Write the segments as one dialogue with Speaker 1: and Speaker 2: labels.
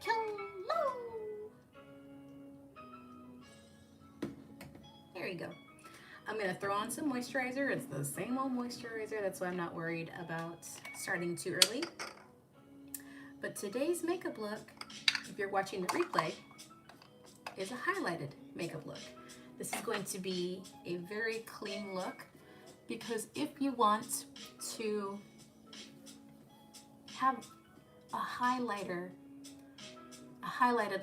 Speaker 1: Hello. There you go. I'm gonna throw on some moisturizer. It's the same old moisturizer. That's why I'm not worried about starting too early. But today's makeup look, if you're watching the replay, is a highlighted makeup look. This is going to be a very clean look because if you want to have a highlighted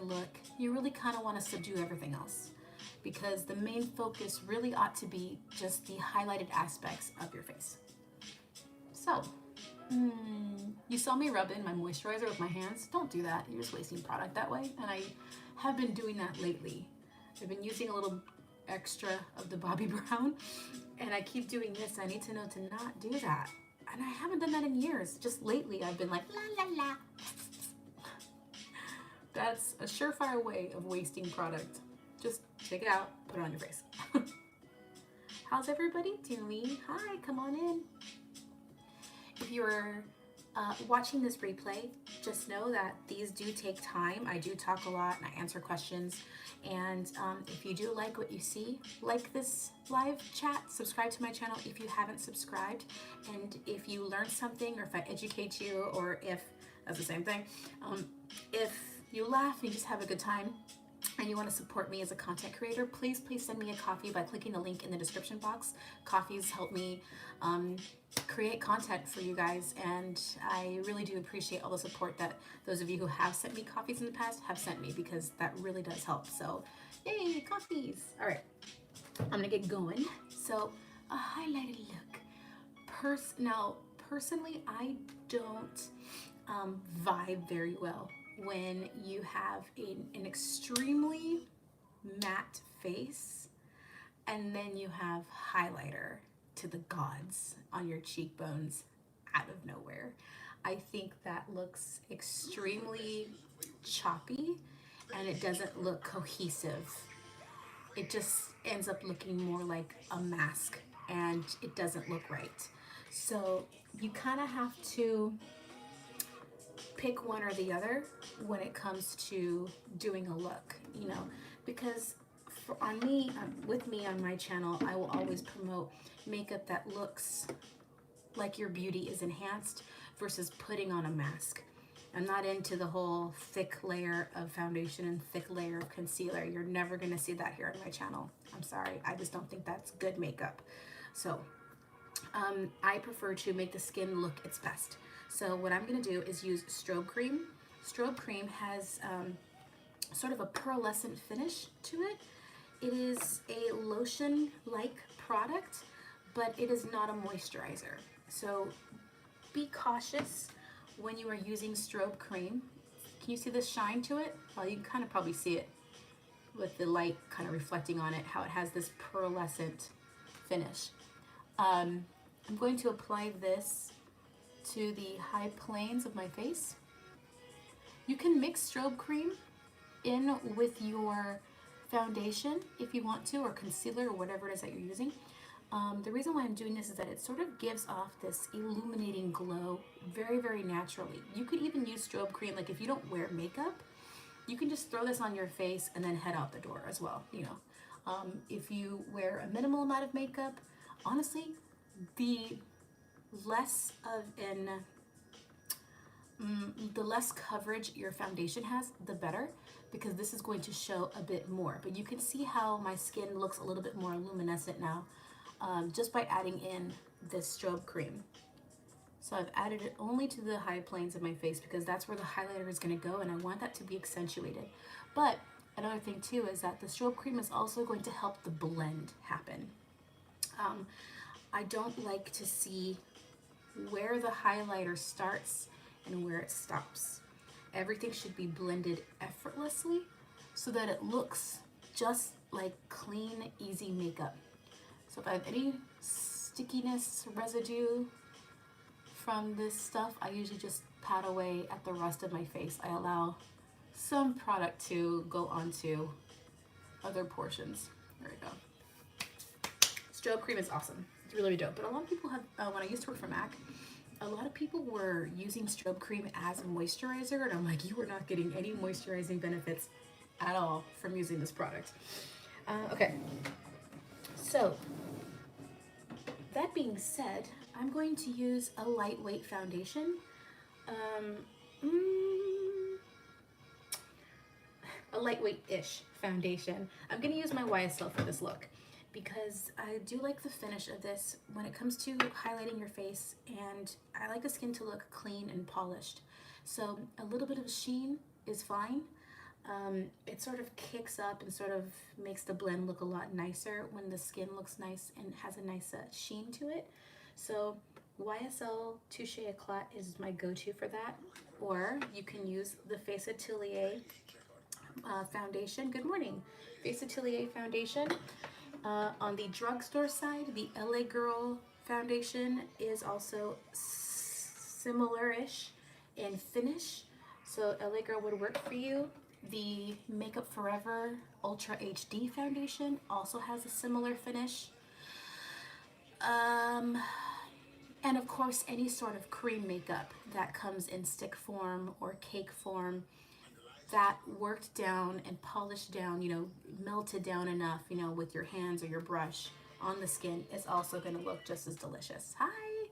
Speaker 1: look, you really kind of want to subdue everything else because the main focus really ought to be just the highlighted aspects of your face. So, you saw me rub in my moisturizer with my hands. Don't do that. You're just wasting product that way. And I have been doing that lately. I've been using a little extra of the Bobbi Brown and I keep doing this. I need to know to not do that. And I haven't done that in years. Just lately I've been like, la la la. That's a surefire way of wasting product. Just take it out, put it on your face. How's everybody doing? Hi, come on in. If you're watching this replay, just know that these do take time. I do talk a lot and I answer questions. And if you do like what you see, like this live chat, subscribe to my channel if you haven't subscribed. And if you learn something or if I educate you or if, that's the same thing, if you laugh and you just have a good time and you want to support me as a content creator, please send me a coffee by clicking the link in the description box. Coffees help me create content for you guys, and I really do appreciate all the support that those of you who have sent me coffees in the past have sent me because that really does help. So yay, coffees. All right, I'm gonna get going. So a highlighted look. Now personally, I don't vibe very well when you have an extremely matte face and then you have highlighter to the gods on your cheekbones out of nowhere. I think that looks extremely choppy and it doesn't look cohesive. It just ends up looking more like a mask and it doesn't look right. So you kind of have to pick one or the other when it comes to doing a look, you know, because with me on my channel, I will always promote makeup that looks like your beauty is enhanced versus putting on a mask. I'm not into the whole thick layer of foundation and thick layer of concealer. You're never gonna see that here on my channel. I'm sorry, I just don't think that's good makeup. So I prefer to make the skin look its best. So what I'm gonna do is use strobe cream. Strobe cream has sort of a pearlescent finish to it. It is a lotion-like product, but it is not a moisturizer. So be cautious when you are using strobe cream. Can you see the shine to it? Well, you can kind of probably see it with the light kind of reflecting on it, how it has this pearlescent finish. I'm going to apply this to the high planes of my face. You can mix strobe cream in with your foundation if you want to, or concealer, or whatever it is that you're using. The reason why I'm doing this is that it sort of gives off this illuminating glow very, very naturally. You could even use strobe cream, like if you don't wear makeup, you can just throw this on your face and then head out the door as well, you know. If you wear a minimal amount of makeup, honestly, the less coverage your foundation has, the better, because this is going to show a bit more. But you can see how my skin looks a little bit more luminescent now, just by adding in this strobe cream. So I've added it only to the high planes of my face because that's where the highlighter is going to go and I want that to be accentuated. But another thing too is that the strobe cream is also going to help the blend happen. I don't like to see where the highlighter starts and where it stops. Everything should be blended effortlessly so that it looks just like clean, easy makeup. So if I have any stickiness, residue from this stuff, I usually just pat away at the rest of my face. I allow some product to go onto other portions. There we go. Strobe cream is awesome. It's really, really dope. But a lot of people have, when I used to work for MAC, a lot of people were using strobe cream as a moisturizer, and I'm like, you are not getting any moisturizing benefits at all from using this product. Okay, so that being said, I'm going to use a lightweight foundation. A lightweight-ish foundation. I'm gonna use my YSL for this look because I do like the finish of this when it comes to highlighting your face, and I like the skin to look clean and polished. So a little bit of sheen is fine. It sort of kicks up and sort of makes the blend look a lot nicer when the skin looks nice and has a nice sheen to it. So YSL Touche Eclat is my go-to for that, or you can use the Face Atelier foundation. Good morning. Face Atelier foundation. On the drugstore side, the LA Girl foundation is also similar-ish in finish, so LA Girl would work for you. The Makeup Forever Ultra HD foundation also has a similar finish. And of course, any sort of cream makeup that comes in stick form or cake form, that worked down and polished down, you know, melted down enough, you know, with your hands or your brush on the skin, is also going to look just as delicious. Hi!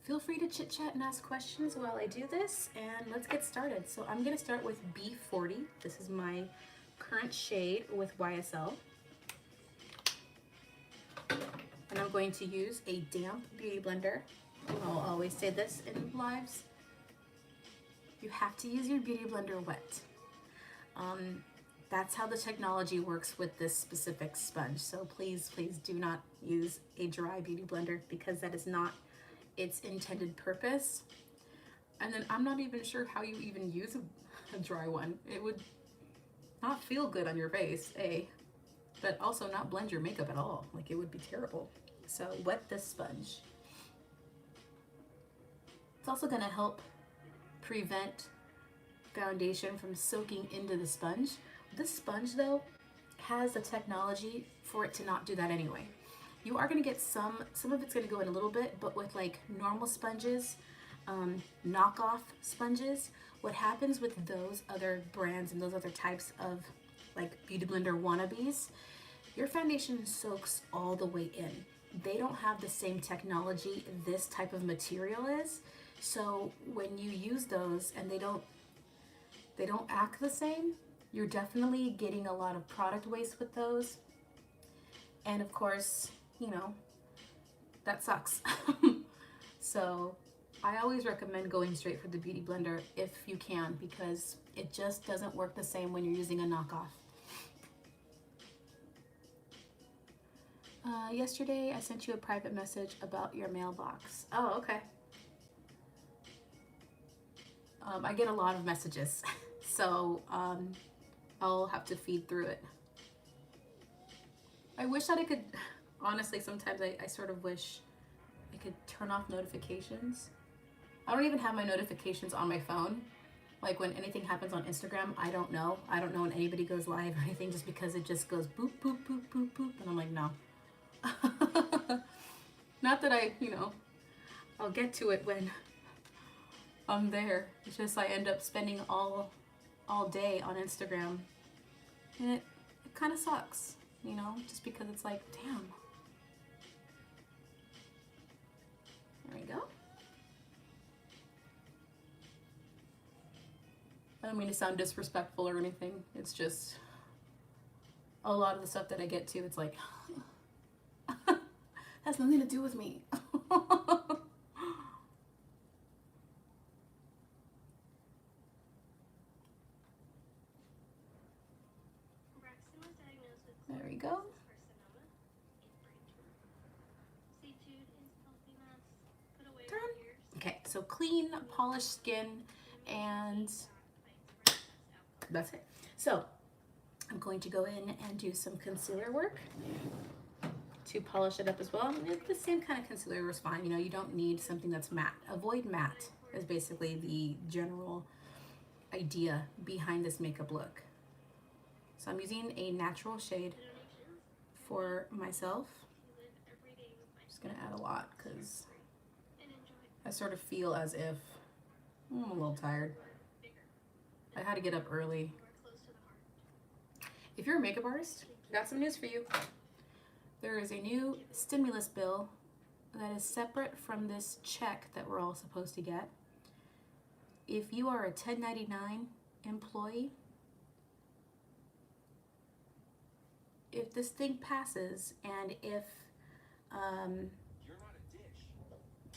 Speaker 1: Feel free to chit chat and ask questions while I do this, and let's get started. So I'm going to start with B40. This is my current shade with YSL. And I'm going to use a damp beauty blender. I'll always say this in lives. You have to use your beauty blender wet. That's how the technology works with this specific sponge. So please, please do not use a dry beauty blender because that is not its intended purpose. And then I'm not even sure how you even use a dry one. It would not feel good on your face, but also not blend your makeup at all. Like, it would be terrible. So wet this sponge. It's also gonna help prevent foundation from soaking into the sponge. This sponge though has the technology for it to not do that anyway. You are gonna get some of it's gonna go in a little bit, but with like normal sponges, knockoff sponges, what happens with those other brands and those other types of like beauty blender wannabes, your foundation soaks all the way in. They don't have the same technology this type of material is. So when you use those and they don't act the same, you're definitely getting a lot of product waste with those. And of course, you know, that sucks. So I always recommend going straight for the beauty blender if you can, because it just doesn't work the same when you're using a knockoff. Yesterday I sent you a private message about your mailbox. Oh, okay. I get a lot of messages, so I'll have to feed through it. I wish that I could, honestly, sometimes I sort of wish I could turn off notifications. I don't even have my notifications on my phone. Like when anything happens on Instagram, I don't know. I don't know when anybody goes live or anything, just because it just goes boop, boop, boop, boop, boop. And I'm like, no. Not that I'll get to it when I'm there. It's just I end up spending all day on Instagram, and it kind of sucks, you know, just because it's like, damn. There we go. I don't mean to sound disrespectful or anything. It's just a lot of the stuff that I get to, it's like, has nothing to do with me. There we go. Done. Okay, so clean, polished skin, and that's it. So I'm going to go in and do some concealer work to polish it up as well. The same kind of concealer is fine. You know, you don't need something that's matte. Avoid matte is basically the general idea behind this makeup look. So I'm using a natural shade for myself. I'm just gonna add a lot because I sort of feel as if I'm a little tired. I had to get up early. If you're a makeup artist, I got some news for you. There is a new stimulus bill that is separate from this check that we're all supposed to get. If you are a 1099 employee, if this thing passes and if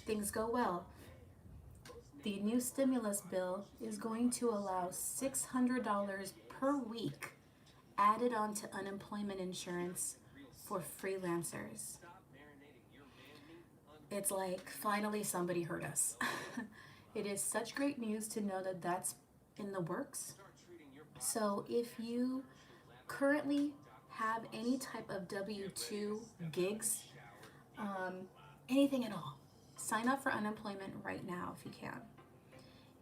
Speaker 1: things go well, the new stimulus bill is going to allow $600 per week added onto unemployment insurance for freelancers. It's like finally somebody heard us. It is such great news to know that that's in the works. So if you currently have any type of W-2 gigs, anything at all, sign up for unemployment right now if you can.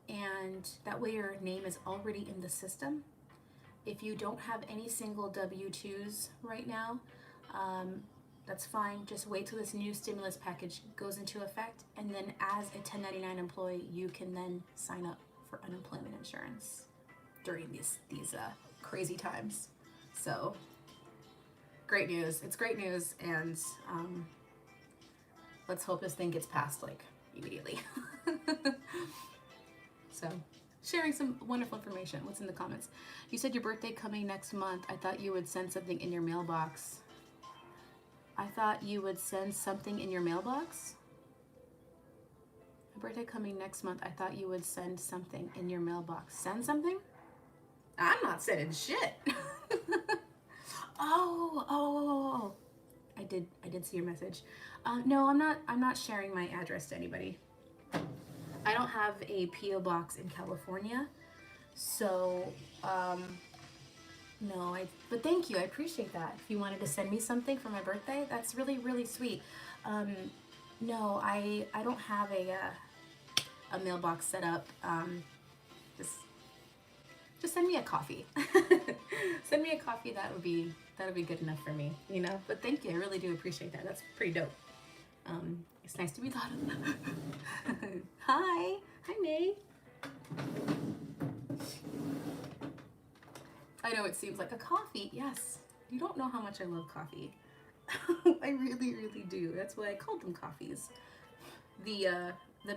Speaker 1: And that way your name is already in the system. If you don't have any single W-2s right now, that's fine. Just wait till this new stimulus package goes into effect, and then as a 1099 employee, you can then sign up for unemployment insurance during these crazy times. So, great news. It's great news, and let's hope this thing gets passed like immediately. So, sharing some wonderful information. What's in the comments? You said your birthday coming next month. I thought you would send something in your mailbox. I thought you would send something in your mailbox? My birthday coming next month. I thought you would send something in your mailbox. Send something? I'm not sending shit. Oh. I did see your message. No, I'm not sharing my address to anybody. I don't have a P.O. box in California. So, no, but thank you. I appreciate that. If you wanted to send me something for my birthday, that's really, really sweet. No, I don't have a mailbox set up. Just send me a coffee. Send me a coffee. That would be good enough for me, you know. But thank you. I really do appreciate that. That's pretty dope. It's nice to be thought of. Hi, May. I know it seems like a coffee. Yes, you don't know how much I love coffee. I really, really do. That's why I called them coffees. The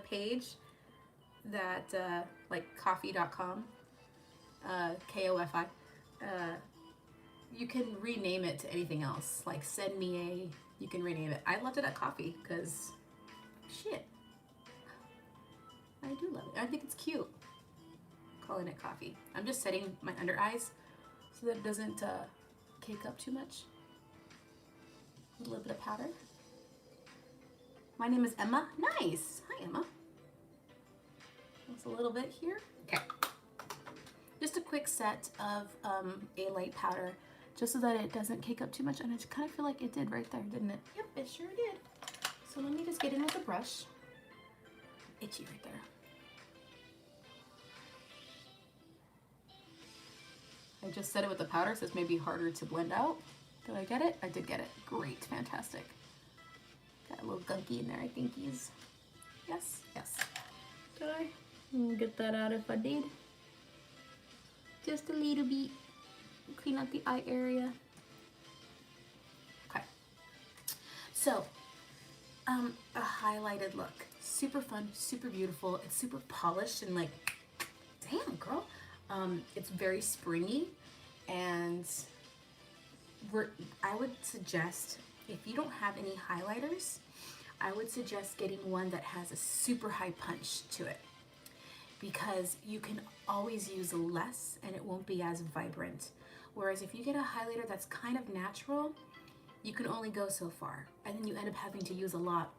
Speaker 1: page that like coffee.com, KOFI, you can rename it to anything else. Like send me you can rename it. I left it at coffee because shit, I do love it. I think it's cute calling it coffee. I'm just setting my under eyes so that it doesn't cake up too much. A little bit of powder. My name is Emma. Nice. Hi, Emma. Just a little bit here. Okay. Just a quick set of a light powder, just so that it doesn't cake up too much. And I kind of feel like it did right there, didn't it? Yep, it sure did. So let me just get in with a brush. Itchy right there. I just set it with the powder, so it's maybe harder to blend out. Did I get it? I did get it. Great, fantastic. Got a little gunky in there, I think he's. Yes, yes. Did I? Get that out if I did. Just a little bit. Clean up the eye area. Okay. So, a highlighted look. Super fun, super beautiful. It's super polished and like, damn, girl. It's very springy, and I would suggest, if you don't have any highlighters, I would suggest getting one that has a super high punch to it, because you can always use less and it won't be as vibrant. Whereas if you get a highlighter that's kind of natural, you can only go so far, and then you end up having to use a lot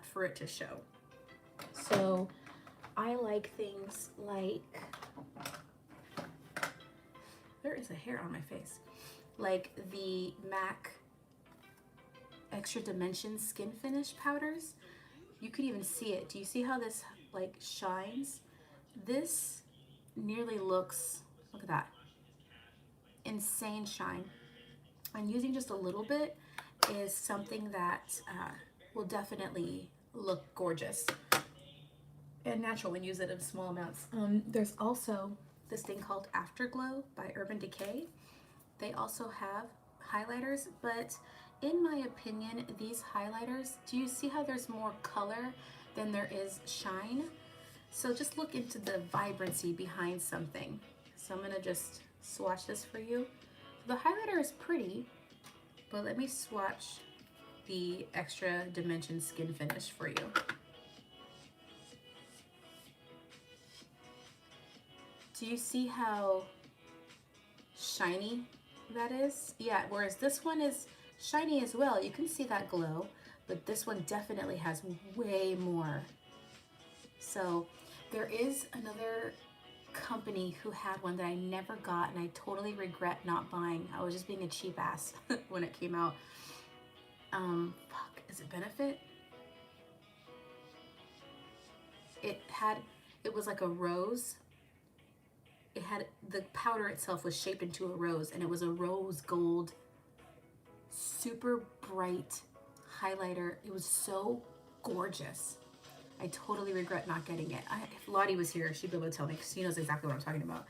Speaker 1: for it to show. So I like things like, there is a hair on my face, like the MAC Extra Dimension Skin Finish powders. You could even see it. Do you see how this like shines? This nearly looks, look at that, insane shine. And using just a little bit is something that will definitely look gorgeous. and natural and use it in small amounts. There's also this thing called Afterglow by Urban Decay. They also have highlighters, but in my opinion, these highlighters, do you see how there's more color than there is shine? So just look into the vibrancy behind something. So I'm gonna just swatch this for you. The highlighter is pretty, but let me swatch the Extra Dimension Skin Finish for you. Do you see how shiny that is? Yeah, whereas this one is shiny as well. You can see that glow, but this one definitely has way more. So there is another company who had one that I never got, and I totally regret not buying. I was just being a cheap ass when it came out. Fuck, is it Benefit? It was like a rose. It had, the powder itself was shaped into a rose, and it was a rose gold, super bright highlighter. It was so gorgeous. I totally regret not getting it. If Lottie was here, she'd be able to tell me, because she knows exactly what I'm talking about.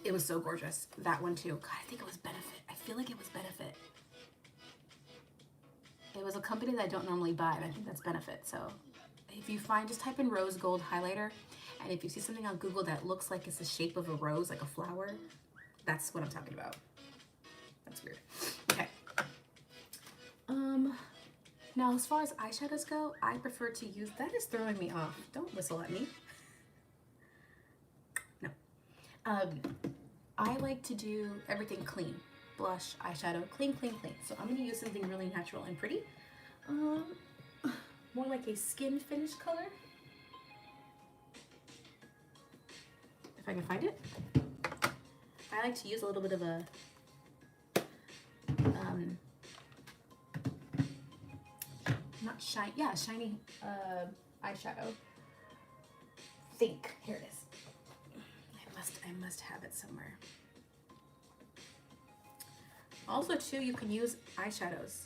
Speaker 1: It was so gorgeous. That one too. God, I think it was Benefit. I feel like it was Benefit. It was a company that I don't normally buy, and I think that's Benefit. So if you find, just type in rose gold highlighter, and if you see something on Google that looks like it's the shape of a rose, like a flower, that's what I'm talking about. That's weird. Okay. Now as far as eyeshadows go, I prefer to use, that is throwing me off. Don't whistle at me. No. I like to do everything clean. Blush, eyeshadow, clean, clean, clean. So I'm gonna use something really natural and pretty. More like a skin finish color. If I can find it. I like to use a little bit of a not shiny, yeah, shiny eyeshadow. Think, here it is. I must have it somewhere. Also too, you can use eyeshadows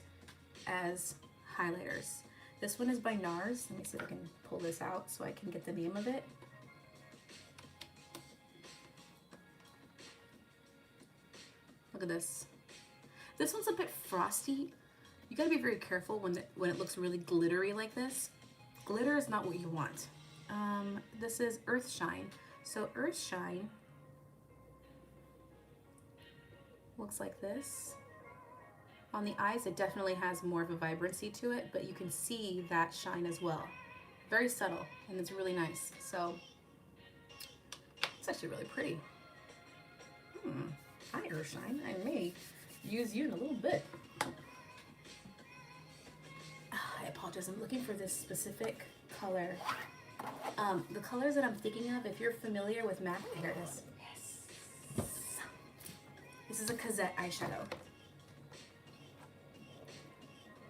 Speaker 1: as highlighters. This one is by NARS. Let me see if I can pull this out so I can get the name of it. Look at this. This one's a bit frosty. You gotta be very careful when it looks really glittery like this. Glitter is not what you want. This is Earth Shine. So Earth Shine looks like this. On the eyes, it definitely has more of a vibrancy to it, but you can see that shine as well. Very subtle, and it's really nice. So it's actually really pretty. Hi, Earth Shine. I may use you in a little bit. I apologize. I'm looking for this specific color. The colors that I'm thinking of, if you're familiar with MAC, here it is. Yes. This is a Cosette eyeshadow.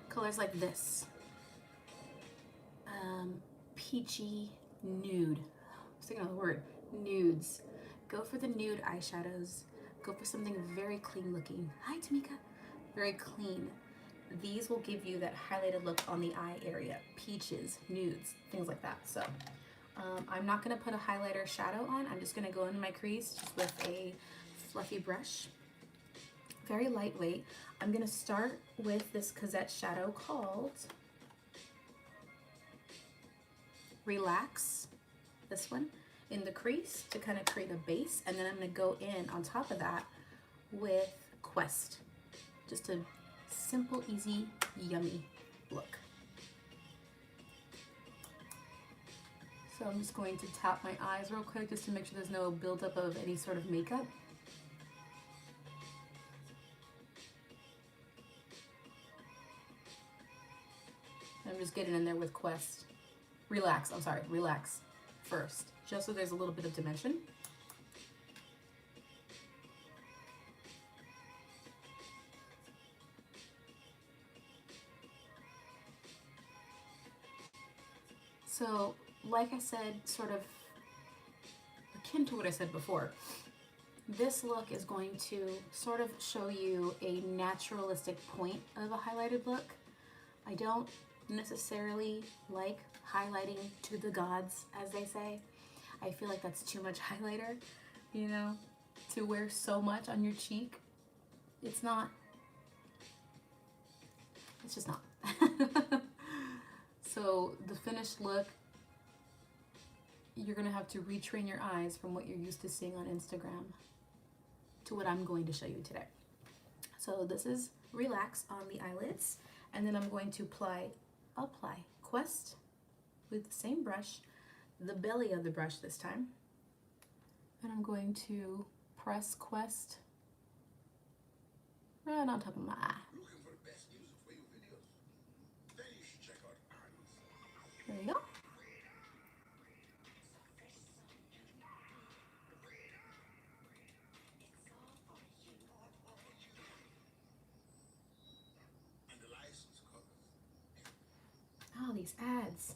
Speaker 1: Colors like this. Peachy nude. I was thinking of the word. Nudes. Go for the nude eyeshadows. Go for something very clean looking. Hi, Tamika. Very clean. These will give you that highlighted look on the eye area. Peaches, nudes, things like that. So I'm not gonna put a highlighter shadow on. I'm just gonna go into my crease just with a fluffy brush. Very lightweight. I'm gonna start with this Cosette shadow called Relax, this one, in the crease to kind of create a base, and then I'm gonna go in on top of that with Quest. Just a simple, easy, yummy look. So I'm just going to tap my eyes real quick just to make sure there's no buildup of any sort of makeup. I'm just getting in there with Quest. Relax, I'm sorry, Relax first, just so there's a little bit of dimension. So, like I said, sort of akin to what I said before, this look is going to sort of show you a naturalistic point of a highlighted look. I don't necessarily like highlighting to the gods, as they say. I feel like that's too much highlighter, you know, to wear so much on your cheek. It's not. It's just not. So the finished look, you're gonna have to retrain your eyes from what you're used to seeing on Instagram to what I'm going to show you today. So this is Relax on the eyelids, and then I'm going to apply Quest with the same brush, the belly of the brush this time, and I'm going to press Quest right on top of my eye. There you go. Oh, these ads.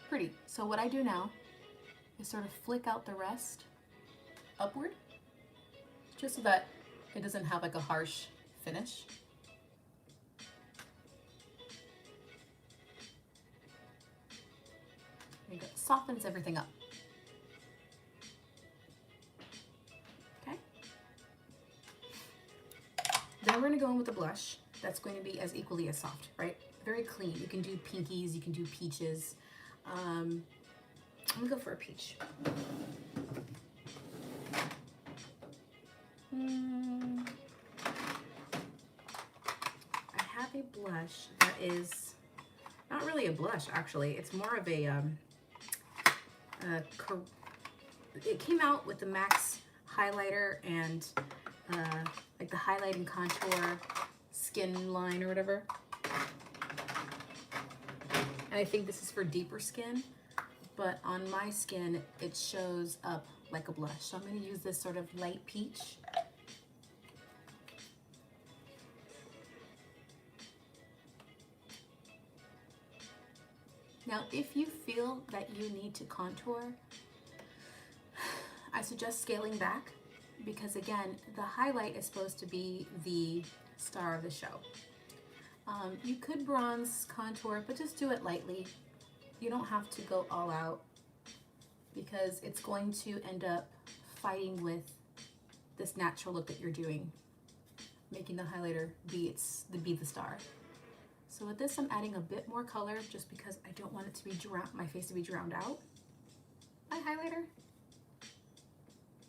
Speaker 1: Pretty. So what I do now is sort of flick out the rest upward, just so that it doesn't have like a harsh finish. There you go. Softens everything up. Okay. Then we're going to go in with a blush that's going to be as equally as soft, right? Very clean. You can do pinkies, you can do peaches. I'm gonna go for a peach. I have a blush that is not really a blush, actually. It's more of a it came out with the MAC highlighter and like the highlight and contour skin line or whatever. And I think this is for deeper skin, but on my skin, it shows up like a blush. So I'm gonna use this sort of light peach. Now, if you feel that you need to contour, I suggest scaling back, because again, the highlight is supposed to be the star of the show. You could bronze contour, but just do it lightly. You don't have to go all out, because it's going to end up fighting with this natural look that you're doing, making the highlighter be the star. So with this, I'm adding a bit more color just because I don't want it to be my face to be drowned out. My highlighter,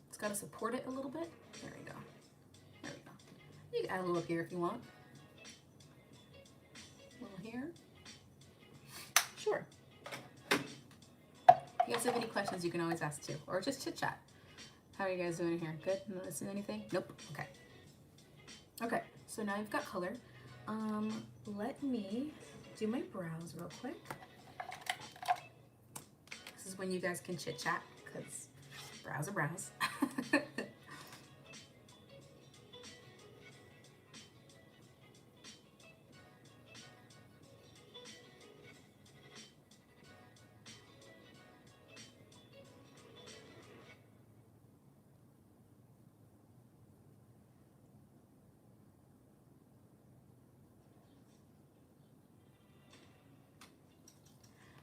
Speaker 1: it's got to support it a little bit. There we go. There we go. You can add a little up here if you want. A little here. Sure. If you guys have any questions, you can always ask too, or just chit chat. How are you guys doing here? Good? Not missing anything? Nope. Okay. Okay. So now I've got color. Let me do my brows real quick. This is when you guys can chit chat, because brows are brows.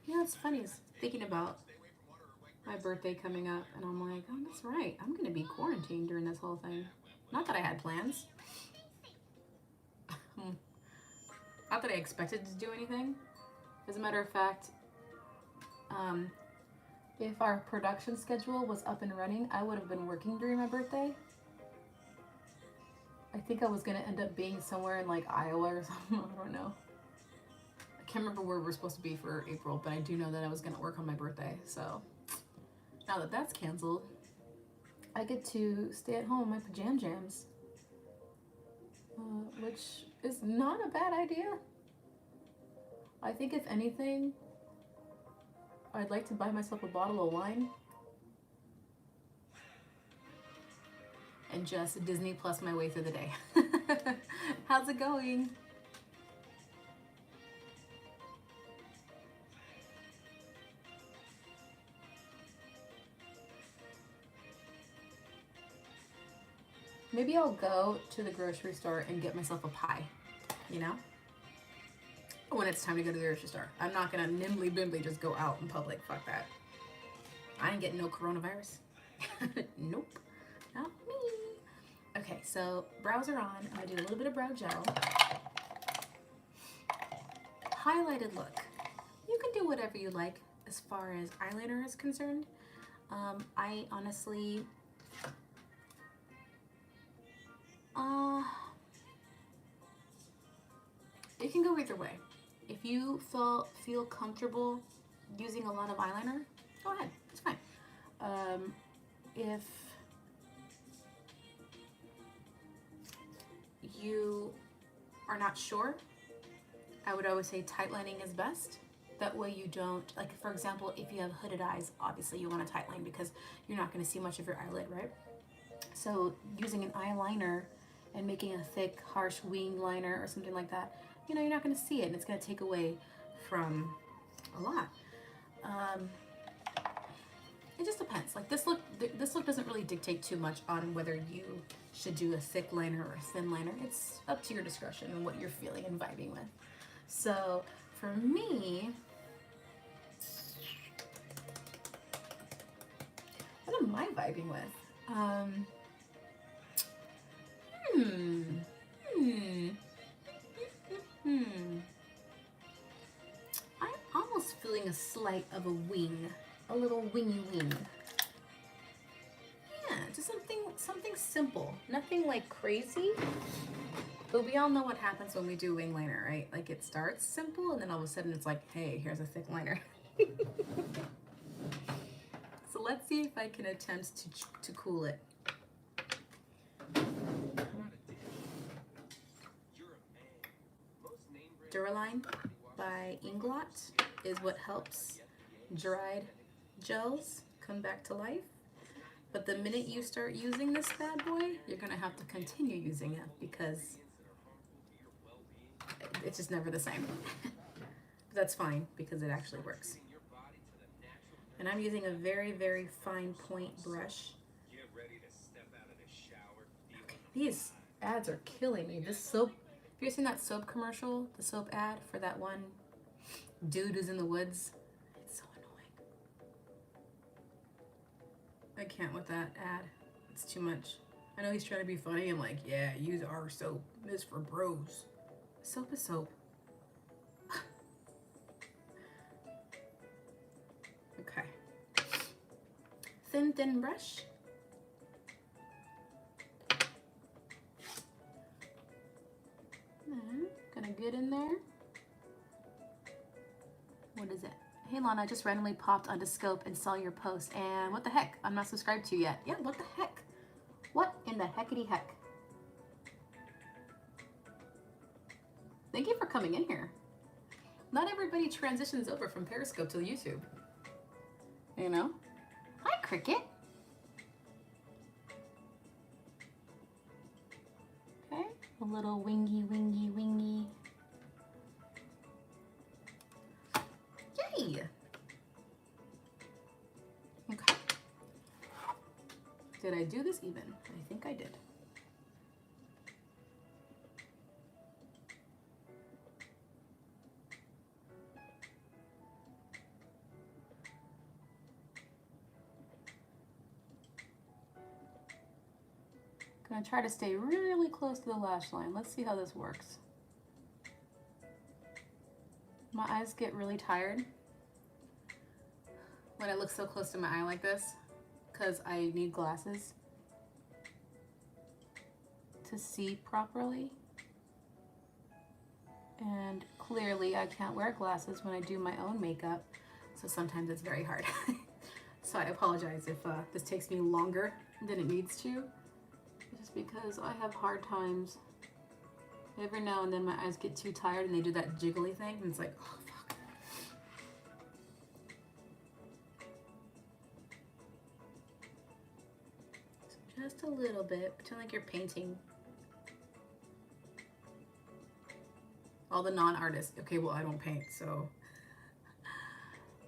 Speaker 1: You know, it's funny, is thinking about my birthday coming up, and I'm like, oh, that's right. I'm going to be quarantined during this whole thing. Not that I had plans. Not that I expected to do anything. As a matter of fact, if our production schedule was up and running, I would have been working during my birthday. I think I was going to end up being somewhere in like Iowa or something. I don't know. I can't remember where we're supposed to be for April, but I do know that I was going to work on my birthday. So now that that's canceled, I get to stay at home in my pajam jams, which is not a bad idea. I think if anything, I'd like to buy myself a bottle of wine and just Disney Plus my way through the day. How's it going? Maybe I'll go to the grocery store and get myself a pie, you know? When it's time to go to the grocery store. I'm not gonna nimbly bimbly just go out in public. Fuck that. I ain't getting no coronavirus. Nope. Not me. Okay, so brows are on. I'm gonna do a little bit of brow gel. Highlighted look. You can do whatever you like as far as eyeliner is concerned. I honestly, it can go either way. If you feel comfortable using a lot of eyeliner, go ahead. It's fine. If you are not sure, I would always say tight lining is best. That way you don't, like for example, if you have hooded eyes, obviously you want a tight line because you're not going to see much of your eyelid, right? So using an eyeliner and making a thick, harsh wing liner or something like that, you know, you're not going to see it and it's going to take away from a lot. It just depends. Like this look doesn't really dictate too much on whether you should do a thick liner or a thin liner. It's up to your discretion and what you're feeling and vibing with. So for me, what am I vibing with? I'm almost feeling a slight of a wing, a little wingy wing. Yeah, just something simple, nothing like crazy. But we all know what happens when we do wing liner, right? Like it starts simple and then all of a sudden it's like, hey, here's a thick liner. So let's see if I can attempt to cool it. Duraline by Inglot is what helps dried gels come back to life. But the minute you start using this bad boy, you're gonna have to continue using it because it's just never the same. But that's fine because it actually works. And I'm using a very, very fine point brush. Okay, these ads are killing me. This soap, have you seen that soap commercial? The soap ad for that one dude who's in the woods? It's so annoying. I can't with that ad. It's too much. I know he's trying to be funny. I'm like, yeah, use our soap. This for bros. Soap is soap. Okay. Thin brush. Gonna get in there. What is it? Hey Lana, just randomly popped onto Scope and saw your post. And what the heck? I'm not subscribed to you yet. Yeah, what the heck? What in the heckity heck? Thank you for coming in here. Not everybody transitions over from Periscope to YouTube. You know? Hi, Cricket. Okay, a little wingy. Yay! Okay. Did I do this even? I think I did. Gonna try to stay really close to the lash line. Let's see how this works. My eyes get really tired when I look so close to my eye like this because I need glasses to see properly. And clearly I can't wear glasses when I do my own makeup, so sometimes it's very hard. So I apologize if this takes me longer than it needs to. Just because I have hard times. Every now and then my eyes get too tired and they do that jiggly thing and it's like, oh fuck. So just a little bit, pretend like you're painting. All the non-artists, okay, well I don't paint, so.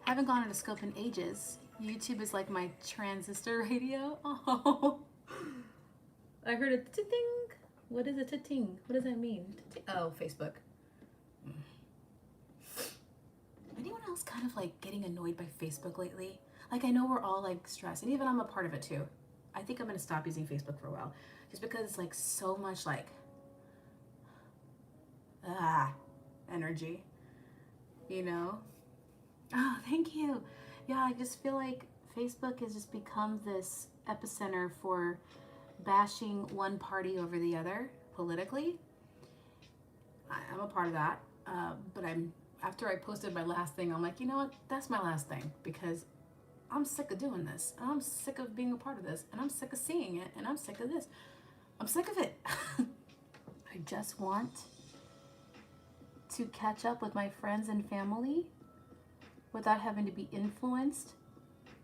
Speaker 1: Haven't gone into Scope in ages. YouTube is like my transistor radio. Oh. I heard a ting. What is a ting? What does that mean? Oh, Facebook. Anyone else kind of like getting annoyed by Facebook lately? Like, I know we're all like stressed, and even I'm a part of it too. I think I'm gonna stop using Facebook for a while, just because it's like so much like energy, you know? Oh, thank you. Yeah, I just feel like Facebook has just become this epicenter for bashing one party over the other politically. I'm a part of that, but after I posted my last thing, I'm like, you know what? That's my last thing, because I'm sick of doing this. And I'm sick of being a part of this. And I'm sick of seeing it. And I'm sick of this. I'm sick of it. I just want to catch up with my friends and family without having to be influenced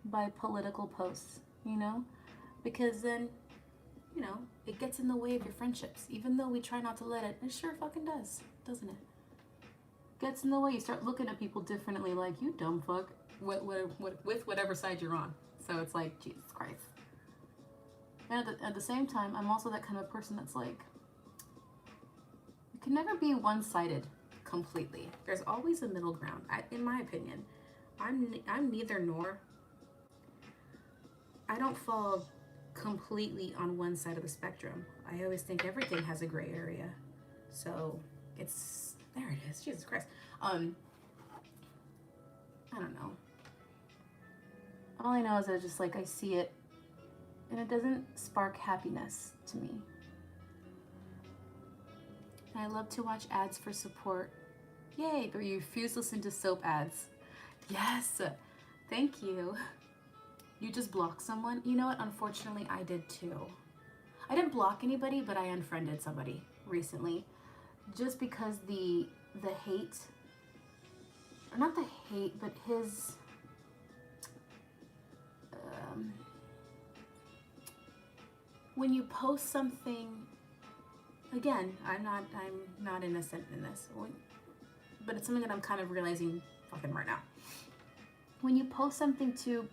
Speaker 1: by political posts, you know? Because then, you know, it gets in the way of your friendships. Even though we try not to let it, it sure fucking does, doesn't it? Gets in the way. You start looking at people differently, like, you dumb fuck, with whatever side you're on. So it's like, Jesus Christ. And at the same time, I'm also that kind of person that's like, you can never be one-sided completely. There's always a middle ground, in my opinion. I'm neither nor. I don't fall completely on one side of the spectrum. I always think everything has a gray area. So it's, there it is, Jesus Christ. I don't know. All I know is that just like I see it and it doesn't spark happiness to me. And I love to watch ads for support. Yay, but you refuse to listen to soap ads. Yes, thank you. You just block someone? You know what, unfortunately I did too. I didn't block anybody, but I unfriended somebody recently. Just because the hate, or not the hate, but his, when you post something, again, I'm not innocent in this, but it's something that I'm kind of realizing fucking right now. When you post something to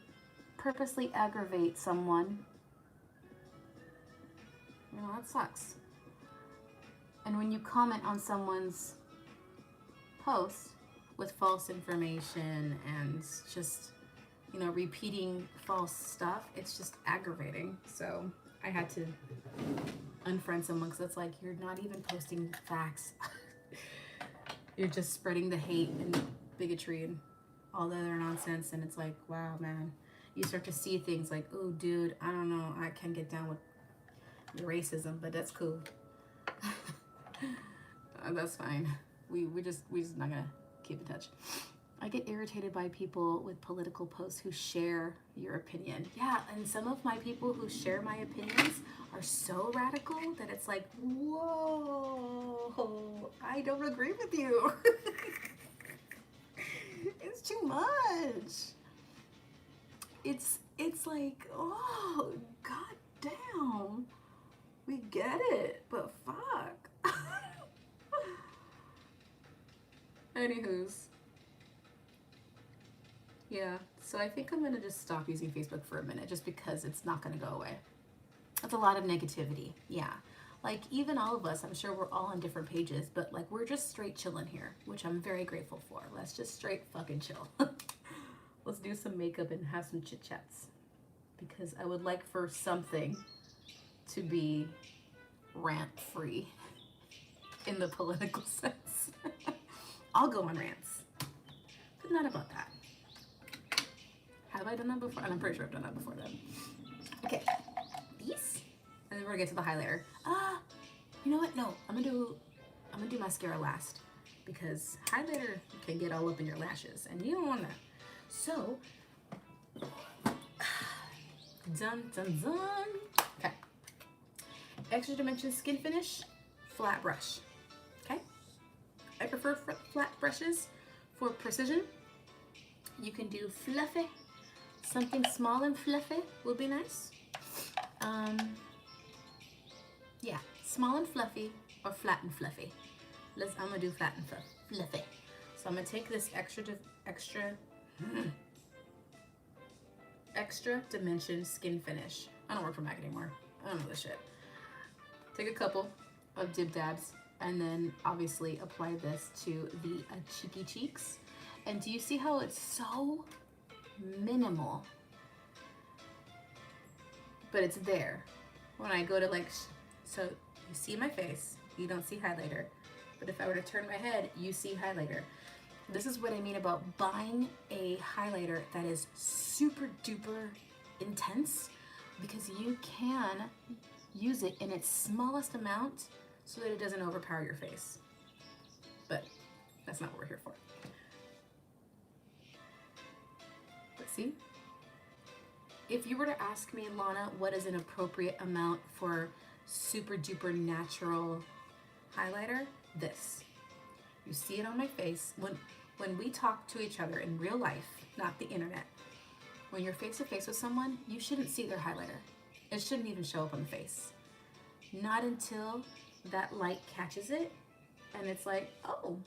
Speaker 1: purposely aggravate someone, you know, that sucks. And when you comment on someone's post with false information and just, you know, repeating false stuff, it's just aggravating. So I had to unfriend someone because it's like, you're not even posting facts. You're just spreading the hate and bigotry and all the other nonsense. And it's like, wow, man. You start to see things like, oh, dude, I don't know, I can't get down with your racism, but that's cool. That's fine. We just not gonna keep in touch. I get irritated by people with political posts who share your opinion. Yeah, and some of my people who share my opinions are so radical that it's like, whoa, I don't agree with you. It's too much. It's like, oh, god damn. We get it, but fuck. Anywho's. Yeah, so I think I'm gonna just stop using Facebook for a minute just because it's not gonna go away. That's a lot of negativity, yeah. Like, even all of us, I'm sure we're all on different pages, but like, we're just straight chilling here, which I'm very grateful for. Let's just straight fucking chill. Let's do some makeup and have some chit chats, because I would like for something to be rant free in the political sense. I'll go on rants, but not about that. Have I done that before? And I'm pretty sure I've done that before then. Okay, these, and then we're gonna get to the highlighter. You know what? No, I'm gonna do mascara last, because highlighter can get all up in your lashes, and you don't want that. So, dun dun dun. Okay. Extra Dimension Skin Finish Flat Brush. Okay. I prefer flat brushes for precision. You can do fluffy. Something small and fluffy would be nice. Yeah, small and fluffy or flat and fluffy. I'm gonna do flat and fluffy. So I'm gonna take this Extra Dimension Skin Finish. I don't work for MAC anymore. I don't know this shit. take a couple of dib dabs and then obviously apply this to the cheeky cheeks. And do you see how it's so minimal? But it's there. When I go to like, so you see my face, you don't see highlighter. But if I were to turn my head, you see highlighter. This is what I mean about buying a highlighter that is super duper intense, because you can use it in its smallest amount so that it doesn't overpower your face. But that's not what we're here for. But see, if you were to ask me, Lana, what is an appropriate amount for super duper natural highlighter? This. You see it on my face. When we talk to each other in real life, not the internet, when you're face to face with someone, you shouldn't see their highlighter. It shouldn't even show up on the face. Not until that light catches it and it's like, oh,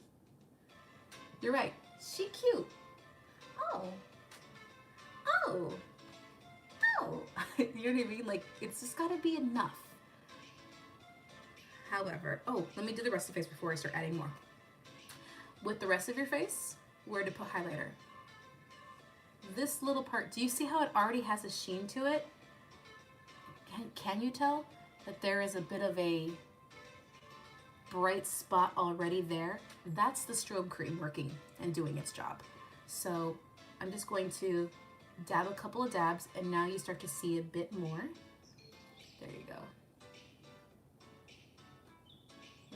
Speaker 1: you're right, she cute. Oh, oh, oh. You know what I mean? Like, it's just gotta be enough. However, oh, let me do the rest of the face before I start adding more. With the rest of your face, where to put highlighter? This little part, do you see how it already has a sheen to it? Can you tell that there is a bit of a bright spot already there? That's the strobe cream working and doing its job. So I'm just going to dab a couple of dabs, and now you start to see a bit more. There you go.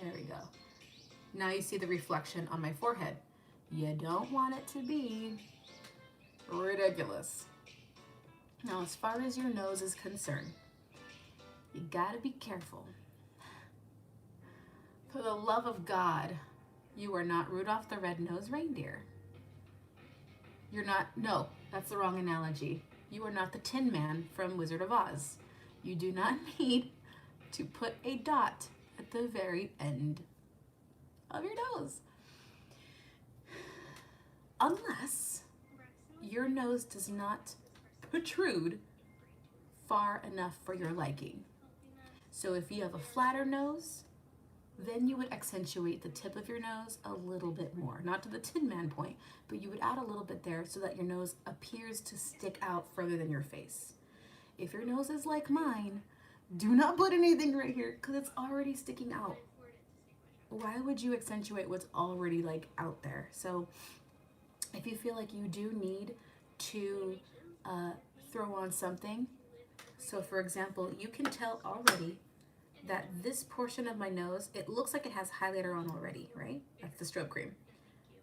Speaker 1: There we go. Now you see the reflection on my forehead. You don't want it to be ridiculous. Now, as far as your nose is concerned, you gotta be careful. For the love of God, you are not Rudolph the Red-Nosed Reindeer. You're not, no, that's the wrong analogy. You are not the Tin Man from Wizard of Oz. You do not need to put a dot at the very end of your nose. Unless your nose does not protrude far enough for your liking. So if you have a flatter nose, then you would accentuate the tip of your nose a little bit more. Not to the Tin Man point, but you would add a little bit there so that your nose appears to stick out further than your face. If your nose is like mine, do not put anything right here because it's already sticking out. Why would you accentuate what's already like out there? So if you feel like you do need to throw on something, so for example, you can tell already that this portion of my nose, it looks like it has highlighter on already, right? That's the strobe cream.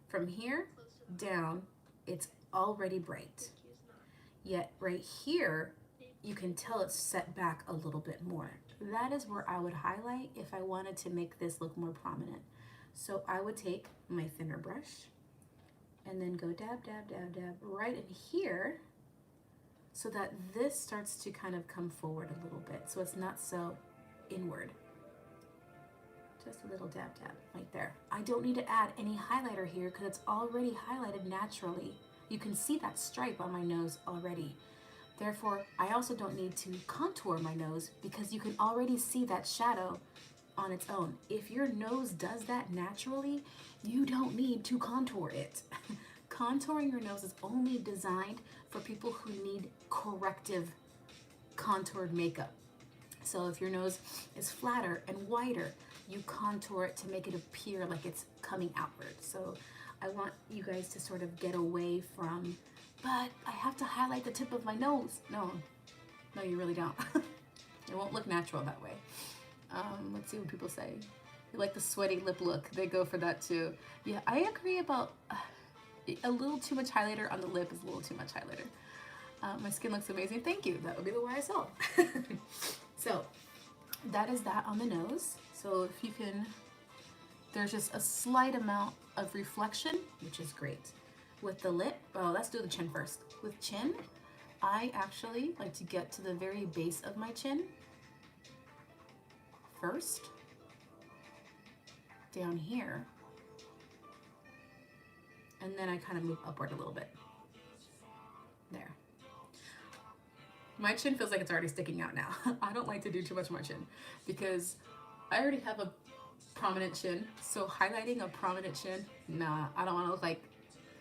Speaker 1: From here down, it's already bright. Yet right here, you can tell it's set back a little bit more. That is where I would highlight if I wanted to make this look more prominent. So I would take my thinner brush and then go dab, dab, dab, dab right in here so that this starts to kind of come forward a little bit. So it's not so inward. Just a little dab, dab right there. I don't need to add any highlighter here because it's already highlighted naturally. You can see that stripe on my nose already. Therefore, I also don't need to contour my nose because you can already see that shadow on its own. If your nose does that naturally, you don't need to contour it. Contouring your nose is only designed for people who need corrective contoured makeup. So if your nose is flatter and wider, you contour it to make it appear like it's coming outward. So I want you guys to sort of get away from, but I have to highlight the tip of my nose. No, you really don't. It won't look natural that way. Let's see what people say. You like the sweaty lip look. They go for that too. Yeah, I agree about a little too much highlighter on the lip is a little too much highlighter. My skin looks amazing. Thank you. That would be the YSL. So that is that on the nose. So if you can, there's just a slight amount of reflection, which is great. With the lip, well, let's do the chin first. With chin, I actually like to get to the very base of my chin first, down here, and then I kind of move upward a little bit. There. My chin feels like it's already sticking out now. I don't like to do too much on my chin because I already have a prominent chin, so highlighting a prominent chin, nah, I don't want to look like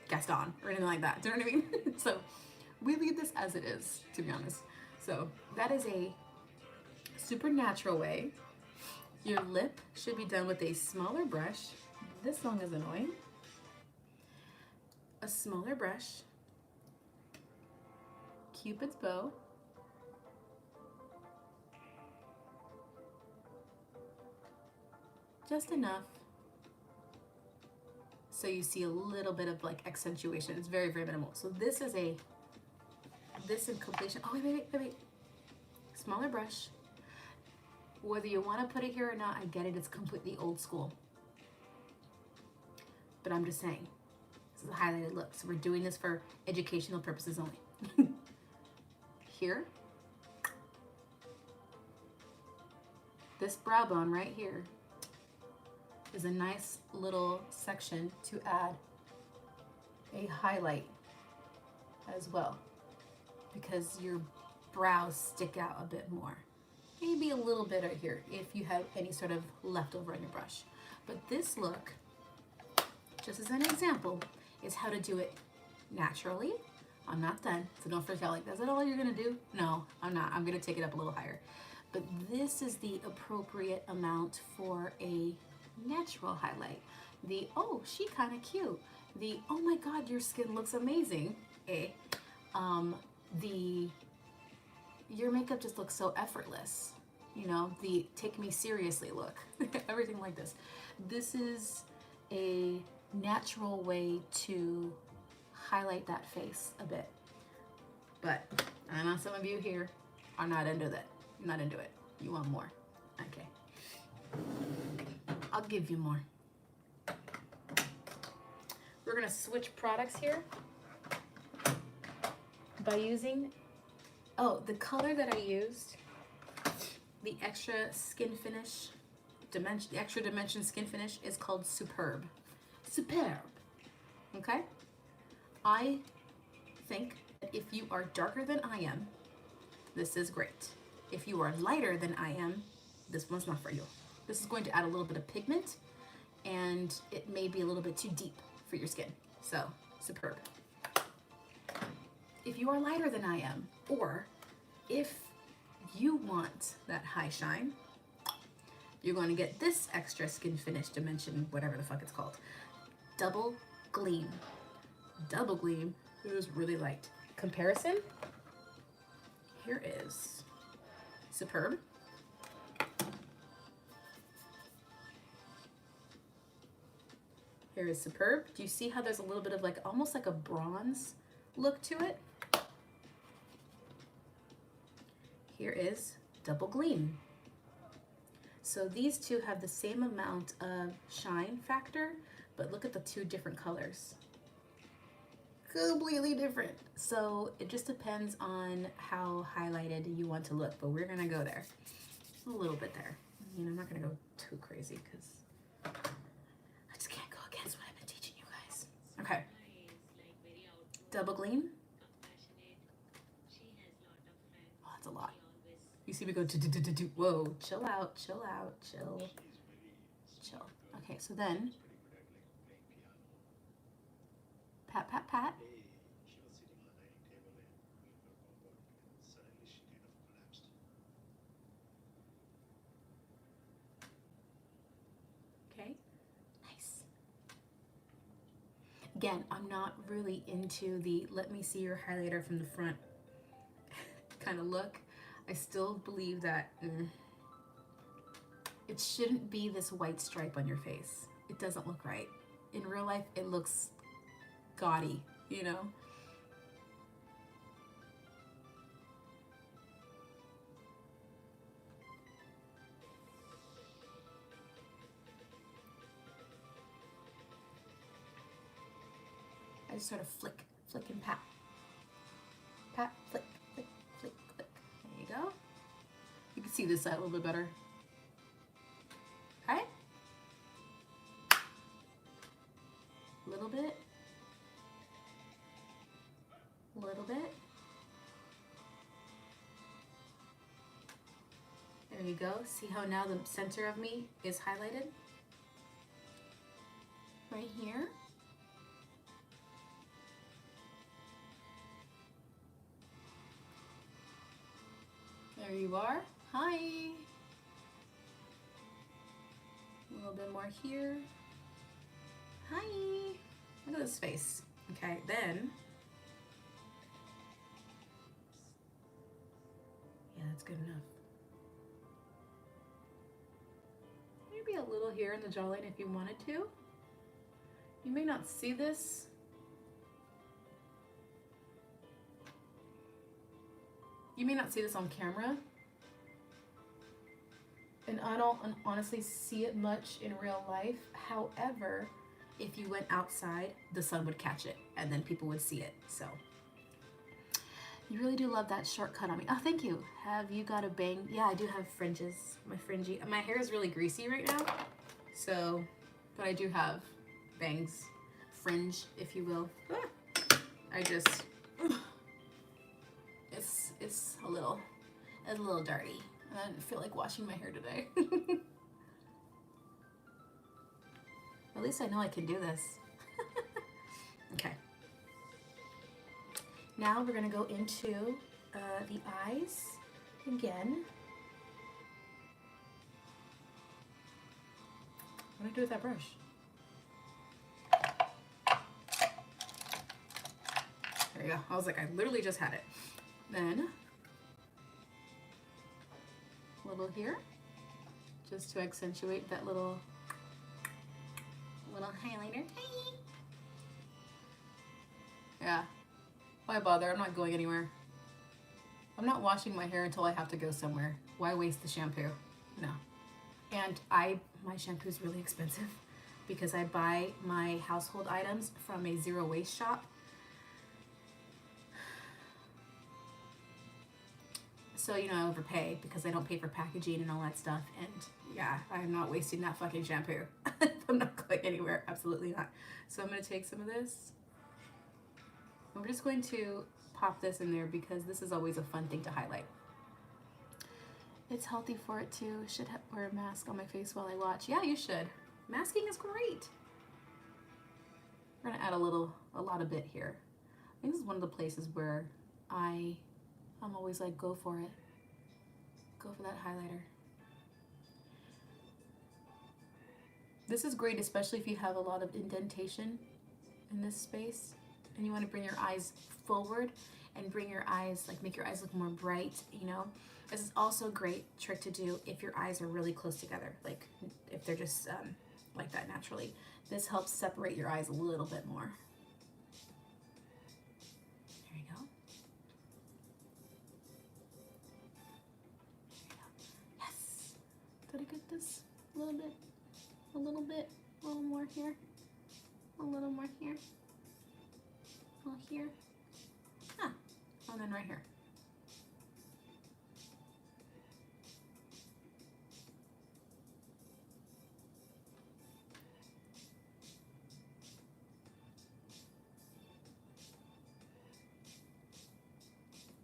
Speaker 1: Gaston or anything like that. Do you know what I mean? So we leave this as it is, to be honest. So that is a super natural way. Your lip should be done with a smaller brush. This song is annoying. A smaller brush, Cupid's bow, just enough so you see a little bit of like accentuation. It's very, very minimal. So this is this in completion. Oh, wait. Smaller brush. Whether you want to put it here or not, I get it. It's completely old school. But I'm just saying, this is a highlighted look. So we're doing this for educational purposes only. Here. This brow bone right here is a nice little section to add a highlight as well, because your brows stick out a bit more. Maybe a little bit right here if you have any sort of leftover on your brush. But this look, just as an example, is how to do it naturally. I'm not done, so don't freak out like, is that all you're gonna do? No, I'm not. I'm gonna take it up a little higher. But this is the appropriate amount for a natural highlight. The, oh, she kind of cute. The, oh my God, your skin looks amazing. The, your makeup just looks so effortless. You know, the take me seriously look. Everything like this. This is a natural way to highlight that face a bit. But I know some of you here are not into that. You're not into it. You want more. Okay. I'll give you more. We're gonna switch products here by using, oh, the color that I used, the extra skin finish, dimension, the extra dimension skin finish is called Superb. Superb. Okay? I think that if you are darker than I am, this is great. If you are lighter than I am, this one's not for you. This is going to add a little bit of pigment, and it may be a little bit too deep for your skin. So, Superb. If you are lighter than I am, or if you want that high shine, you're going to get this extra skin finish dimension, whatever the fuck it's called. Double Gleam. Double Gleam is really light. Comparison, here is Superb. Here is Superb. Do you see how there's a little bit of like, almost like a bronze look to it? Here is Double Gleam. So these two have the same amount of shine factor, but look at the two different colors. Completely different. So it just depends on how highlighted you want to look, but we're gonna go there. A little bit there. I mean, I'm not gonna go too crazy because I just can't go against what I've been teaching you guys. Okay. Double Gleam. Oh, that's a lot. You see me go do. Whoa, chill out, chill out, chill. Chill. Okay, so then pat, pat, pat. Okay, nice. Again, I'm not really into the let me see your highlighter from the front kind of look. I still believe that it shouldn't be this white stripe on your face. It doesn't look right. In real life, it looks gaudy, you know? I just sort of flick and pat. Pat, flick, flick, flick, flick. There you go. You can see this side a little bit better. Okay? A little bit. A little bit. There you go. See how now the center of me is highlighted? Right here. There you are. Hi. A little bit more here. Hi. Look at this face. Okay, then. Yeah, that's good enough. Maybe a little here in the jawline if you wanted to. You may not see this. You may not see this on camera. And I don't honestly see it much in real life. However, if you went outside, the sun would catch it and then people would see it. So you really do love that short cut on me. Oh, thank you. Have you got a bang? Yeah, I do have fringes. My hair is really greasy right now. So, but I do have bangs, fringe, if you will. I just, it's a little dirty. I didn't feel like washing my hair today. At least I know I can do this. Okay. Now we're gonna go into the eyes again. What do I do with that brush? There we go. I was like, I literally just had it. Then a little here, just to accentuate that little highlighter. Hi. Yeah. Why bother? I'm not going anywhere. I'm not washing my hair until I have to go somewhere. Why waste the shampoo? No. And my shampoo is really expensive because I buy my household items from a zero waste shop. So, you know, I overpay because I don't pay for packaging and all that stuff. And yeah, I'm not wasting that fucking shampoo. I'm not going anywhere. Absolutely not. So I'm going to take some of this. I'm just going to pop this in there because this is always a fun thing to highlight. It's healthy for it too. Should wear a mask on my face while I watch. Yeah, you should. Masking is great. We're gonna add a lot of bit here. I think this is one of the places where I'm always like, go for it. Go for that highlighter. This is great, especially if you have a lot of indentation in this space and you want to bring your eyes forward and bring your eyes, like make your eyes look more bright, you know. This is also a great trick to do if your eyes are really close together, like if they're just like that naturally. This helps separate your eyes a little bit more. There you go. Yes. Did I get this a little bit, a little more here, a little more here, a little here, and then right here.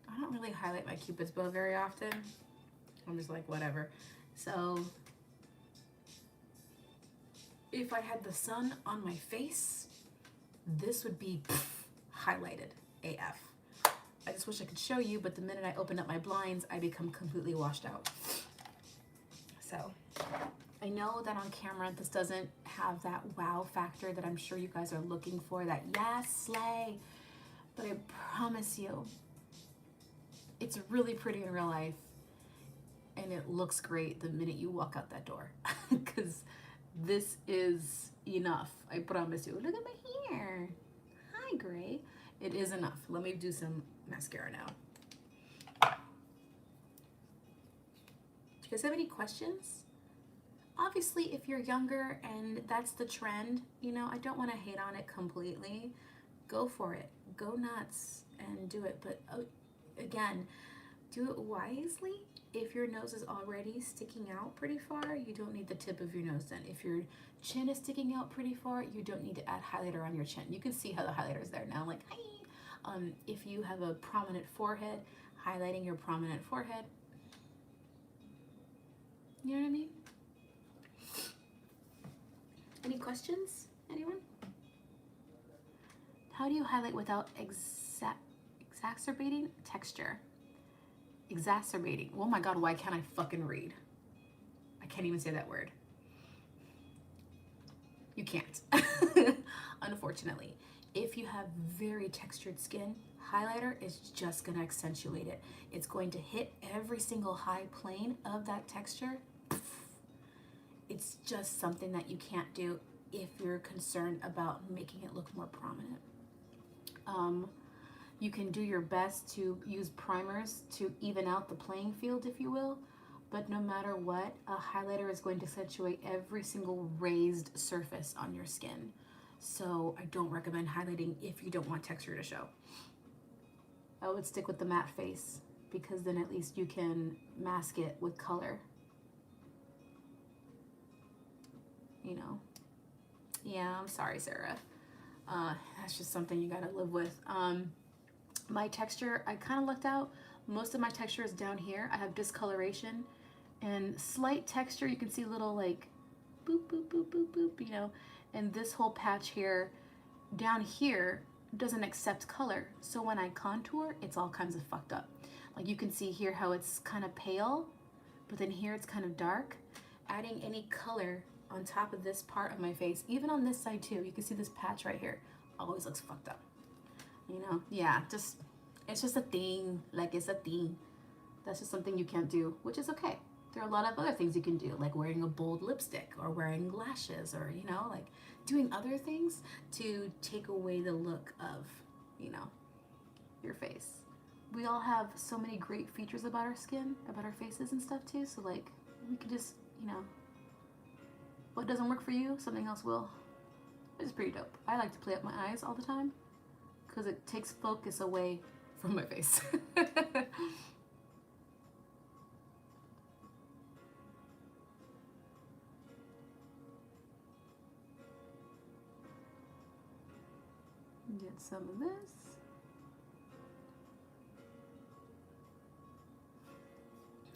Speaker 1: I don't really highlight my Cupid's bow very often. I'm just like, whatever. So if I had the sun on my face, this would be highlighted AF. I just wish I could show you, but the minute I open up my blinds, I become completely washed out. So I know that on camera, this doesn't have that wow factor that I'm sure you guys are looking for, that yes, slay. But I promise you, it's really pretty in real life. And it looks great the minute you walk out that door. Because this is enough. I promise you. Look at my hair. Hi, Gray. It is enough. Let me do some mascara now. Do you guys have any questions? Obviously, if you're younger and that's the trend, you know, I don't want to hate on it completely. Go for it. Go nuts and do it. But again, do it wisely. If your nose is already sticking out pretty far, you don't need the tip of your nose then. If your chin is sticking out pretty far, you don't need to add highlighter on your chin. You can see how the highlighter is there now, like, hi. If you have a prominent forehead, highlighting your prominent forehead. You know what I mean? Any questions? Anyone? How do you highlight without exacerbating texture? Exacerbating. Oh my God, why can't I fucking read? I can't even say that word. You can't. Unfortunately. If you have very textured skin, highlighter is just gonna accentuate it. It's going to hit every single high plane of that texture. It's just something that you can't do if you're concerned about making it look more prominent. You can do your best to use primers to even out the playing field, if you will, but no matter what, a highlighter is going to accentuate every single raised surface on your skin. So I don't recommend highlighting if you don't want texture to show. I would stick with the matte face because then at least you can mask it with color. You know? Yeah, I'm sorry, Sarah. That's just something you gotta live with. My texture, I kind of lucked out. Most of my texture is down here. I have discoloration and slight texture. You can see little like boop, boop, boop, boop, boop, you know, and this whole patch here, down here, doesn't accept color. So when I contour, it's all kinds of fucked up. Like you can see here how it's kind of pale, but then here it's kind of dark. Adding any color on top of this part of my face, even on this side too, you can see this patch right here, always looks fucked up. You know, yeah, just, it's just a thing, like it's a thing. That's just something you can't do, which is okay. There are a lot of other things you can do, like wearing a bold lipstick or wearing lashes or, you know, like doing other things to take away the look of, you know, your face. We all have so many great features about our skin, about our faces and stuff too, so like we can just, you know, what doesn't work for you, something else will. It's pretty dope. I like to play up my eyes all the time because it takes focus away from my face. Get some of this.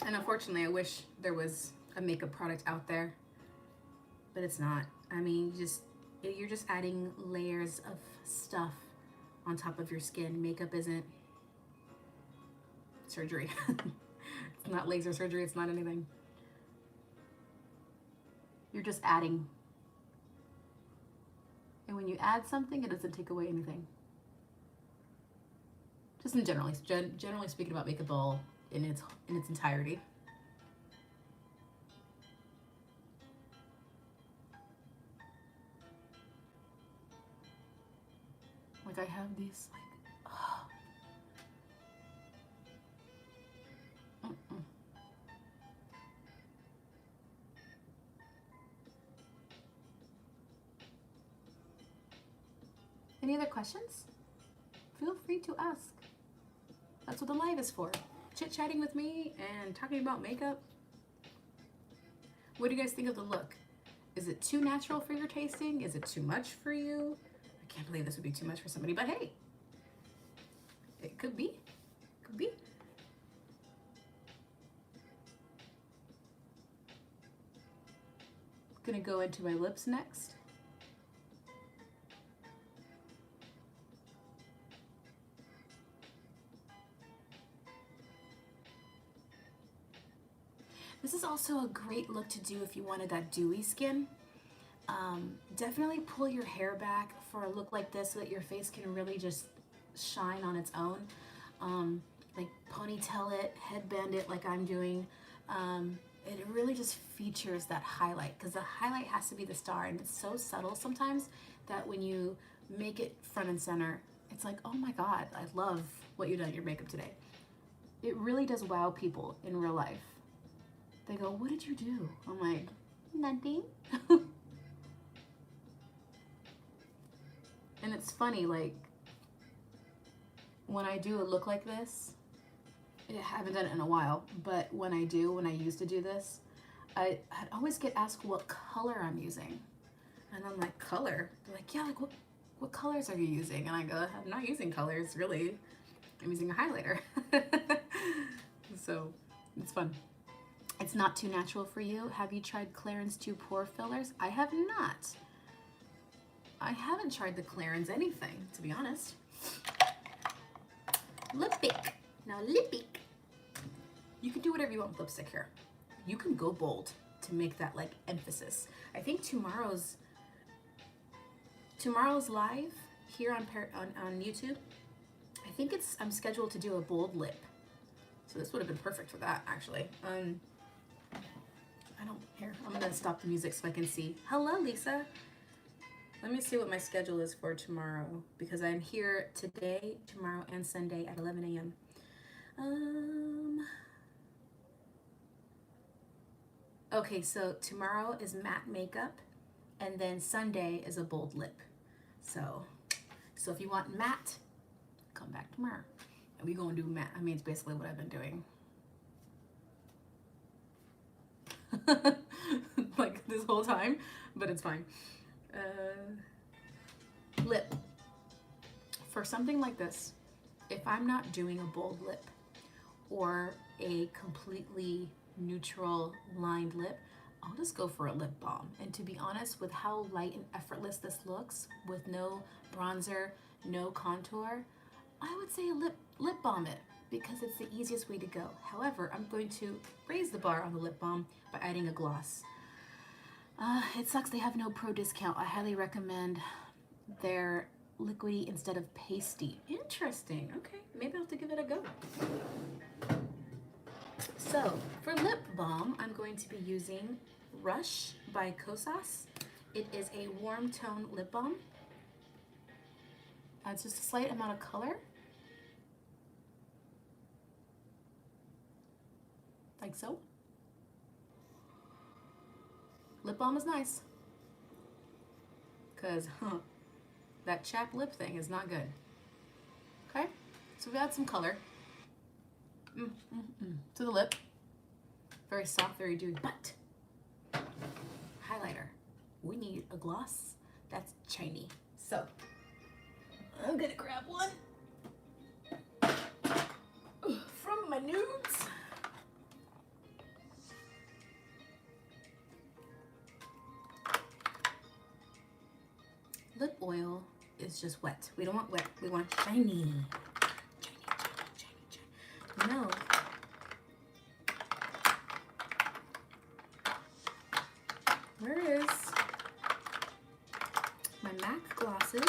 Speaker 1: And unfortunately, I wish there was a makeup product out there, but it's not. I mean, you're just adding layers of stuff on top of your skin. Makeup isn't surgery. It's not laser surgery. It's not anything. You're just adding. And when you add something, it doesn't take away anything. Just in generally speaking about makeup all in its entirety. Like I have these like, Any other questions? Feel free to ask. That's what the live is for. Chit-chatting with me and talking about makeup. What do you guys think of the look? Is it too natural for your tasting? Is it too much for you? I can't believe this would be too much for somebody, but hey, it could be. Could be. Gonna go into my lips next. This is also a great look to do if you wanted that dewy skin. Definitely pull your hair back for a look like this so that your face can really just shine on its own. Like ponytail it, headband it like I'm doing. It really just features that highlight because the highlight has to be the star, and it's so subtle sometimes that when you make it front and center, it's like, oh my God, I love what you've done in your makeup today. It really does wow people in real life. They go, what did you do? I'm like, nothing. And it's funny, like, when I do a look like this, I haven't done it in a while, but when I used to do this, I'd always get asked what color I'm using. And I'm like, color? They're like, yeah, like what colors are you using? And I go, I'm not using colors, really. I'm using a highlighter. So, it's fun. It's not too natural for you. Have you tried Clarins 2 pore fillers? I have not. I haven't tried the Clarins anything, to be honest. Lippic. Now Lippic. You can do whatever you want with lipstick here. You can go bold to make that like emphasis. I think tomorrow's live here on YouTube. I think I'm scheduled to do a bold lip. So this would have been perfect for that, actually. I'm gonna stop the music so I can see. Hello, Lisa. Let me see what my schedule is for tomorrow, because I'm here today, tomorrow, and Sunday at 11 a.m. Okay, so tomorrow is matte makeup, and then Sunday is a bold lip. So if you want matte, come back tomorrow. And we gonna do matte. I mean, it's basically what I've been doing. Like this whole time, but it's fine. Lip. For something like this, if I'm not doing a bold lip or a completely neutral lined lip, I'll just go for a lip balm. And to be honest, with how light and effortless this looks, with no bronzer, no contour, I would say a lip balm it, because it's the easiest way to go. However, I'm going to raise the bar on the lip balm by adding a gloss. It sucks they have no pro discount. I highly recommend their liquidy instead of pasty. Interesting. Okay, maybe I'll have to give it a go. So for lip balm, I'm going to be using Rush by Kosas. It is a warm tone lip balm. It's just a slight amount of color. Like so. Lip balm is nice, because that chapped lip thing is not good. Okay, so we add some color to the lip. Very soft, very dewy, but highlighter. We need a gloss that's shiny. So I'm gonna grab one from my nudes. Lip oil is just wet. We don't want wet, we want shiny. Shiny. No. Where is my MAC glosses?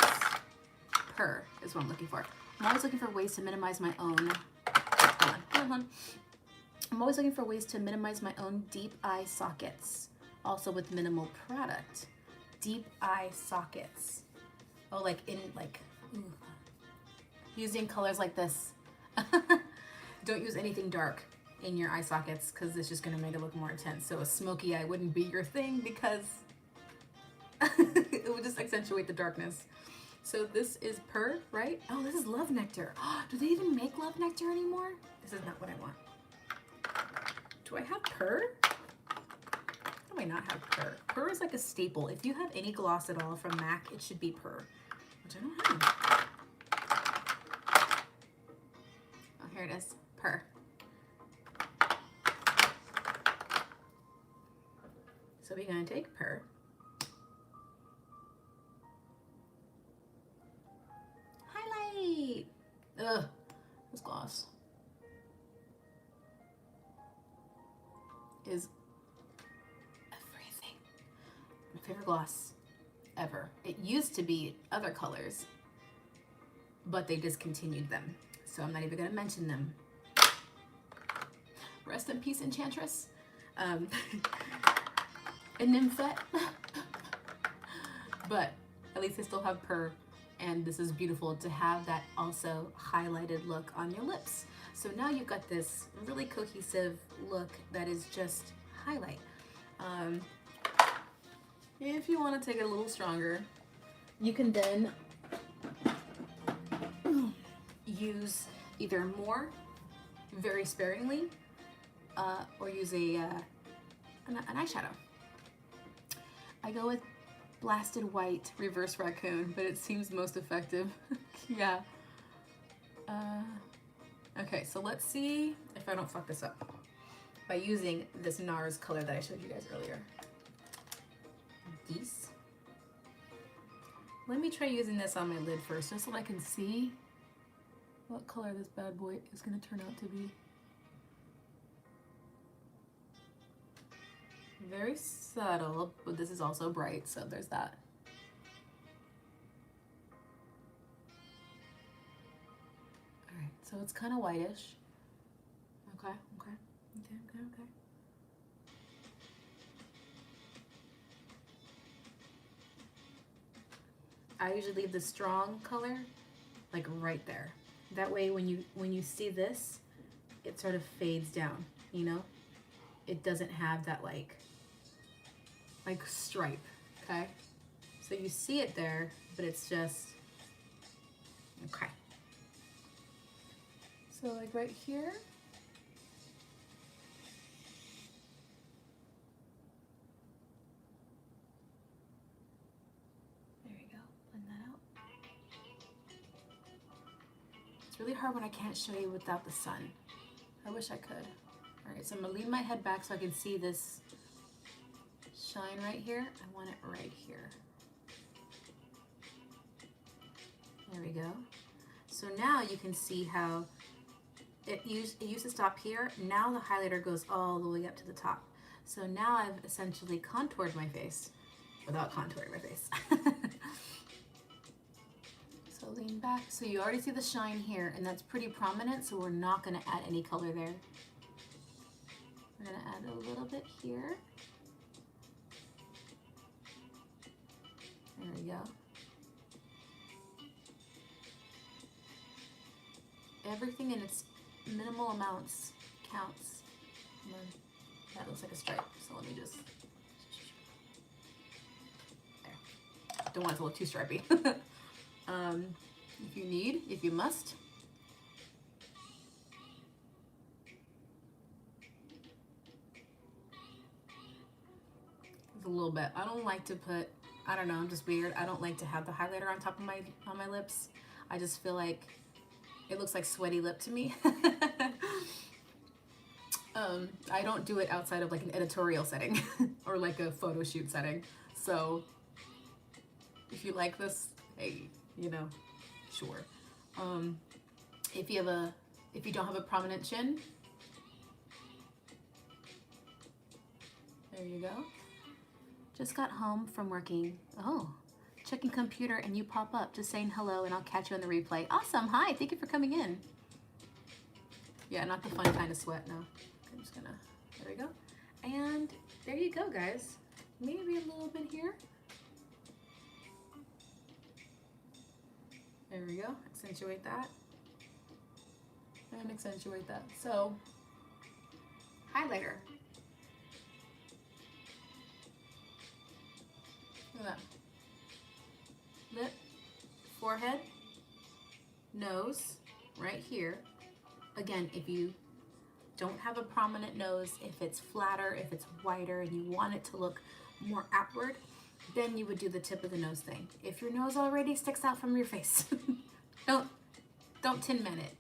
Speaker 1: Purr is what I'm looking for. I'm always looking for ways to minimize my own. Hold on. I'm always looking for ways to minimize my own deep eye sockets. Also with minimal product. Deep eye sockets. Oh, like in ooh. Using colors like this. Don't use anything dark in your eye sockets, because it's just gonna make it look more intense. So a smoky eye wouldn't be your thing, because it would just accentuate the darkness. So this is Purr, right? Oh, this is Love Nectar. Do they even make Love Nectar anymore? This is not what I want. Do I have Purr? How do I not have Purr? Purr is like a staple. If you have any gloss at all from MAC, it should be Purr, which I don't have. Oh, here it is. Purr. So we're going to take Purr. Highlight. Ugh, this gloss is everything. My favorite gloss ever. It used to be other colors, but they discontinued them. So I'm not even going to mention them. Rest in peace, Enchantress. And Nymphette. But at least I still have Purr, and this is beautiful to have that also highlighted look on your lips. So now you've got this really cohesive look that is just highlight. If you want to take it a little stronger, you can then use either more, very sparingly, or use an eyeshadow. I go with Blasted White Reverse Raccoon, but it seems most effective. Yeah. Okay, so let's see if I don't fuck this up. by using this NARS color that I showed you guys earlier. These. Let me try using this on my lid first, just so I can see what color this bad boy is going to turn out to be. Very subtle, but this is also bright, so there's that. Alright, so it's kind of whitish. Okay. I usually leave the strong color like right there. That way when you see this, it sort of fades down, you know? It doesn't have that like stripe, okay? So you see it there, but it's just, okay. So like right here. There you go, blend that out. It's really hard when I can't show you without the sun. I wish I could. All right, so I'm gonna lean my head back so I can see this shine right here. I want it right here. There we go. So now you can see how it used to stop here. Now the highlighter goes all the way up to the top. So now I've essentially contoured my face without contouring my face. So lean back. So you already see the shine here, and that's pretty prominent, so we're not gonna add any color there. We're gonna add a little bit here. There we go. Everything in its minimal amounts counts. And then that looks like a stripe, so let me just, there. Don't want it to look too stripy. If you need, if you must. A little bit. I don't like to put, I don't know, I'm just weird. I don't like to have the highlighter on top of my lips. I just feel like it looks like sweaty lip to me. I don't do it outside of like an editorial setting or like a photo shoot setting. So if you like this, hey, you know, sure. If you don't have a prominent chin, there you go. Just got home from working. Oh, checking computer and you pop up, just saying hello and I'll catch you on the replay. Awesome, hi, thank you for coming in. Yeah, not the fun kind of sweat, no. I'm just gonna, there we go. And there you go, guys. Maybe a little bit here. There we go, accentuate that. And accentuate that. So, highlighter. Look at that. Lip, forehead, nose, right here. Again, if you don't have a prominent nose, if it's flatter, if it's wider, and you want it to look more outward, then you would do the tip of the nose thing. If your nose already sticks out from your face, don't Tin Man it.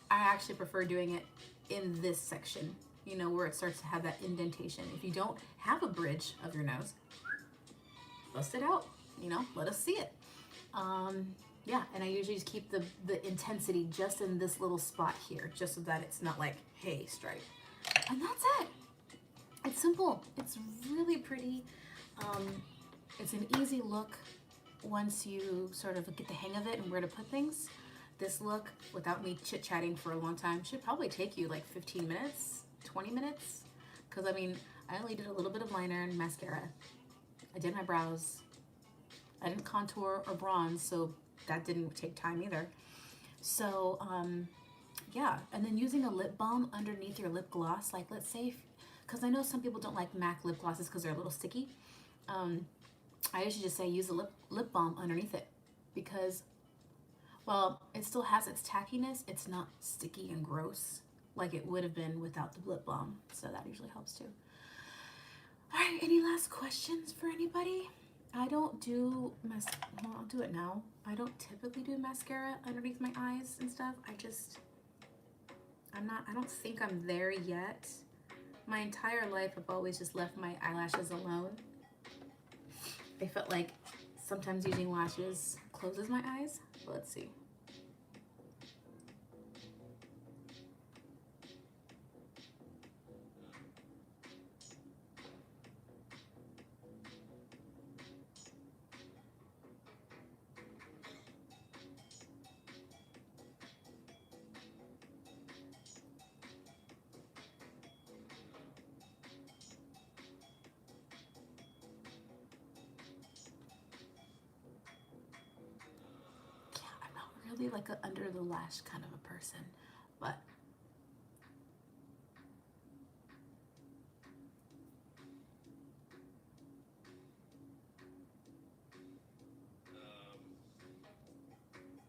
Speaker 1: I actually prefer doing it in this section, you know, where it starts to have that indentation. If you don't have a bridge of your nose, bust it out, you know, let us see it. Yeah, and I usually just keep the intensity just in this little spot here, just so that it's not like, hey, stripe. And that's it. It's simple. It's really pretty. It's an easy look once you sort of get the hang of it and where to put things. This look, without me chit-chatting for a long time, should probably take you like 15 minutes, 20 minutes. Because, I mean, I only did a little bit of liner and mascara. I did my brows. I didn't contour or bronze, so that didn't take time either. So, yeah. And then using a lip balm underneath your lip gloss, like let's say, because I know some people don't like MAC lip glosses because they're a little sticky. I usually just say use a lip balm underneath it because, well, it still has its tackiness. It's not sticky and gross like it would have been without the lip balm. So that usually helps too. All right, any last questions for anybody? I don't do, well, I'll do it now. I don't typically do mascara underneath my eyes and stuff. I don't think I'm there yet. My entire life, I've always just left my eyelashes alone. I felt like sometimes using lashes closes my eyes. But let's see. Really like a under the lash kind of a person, but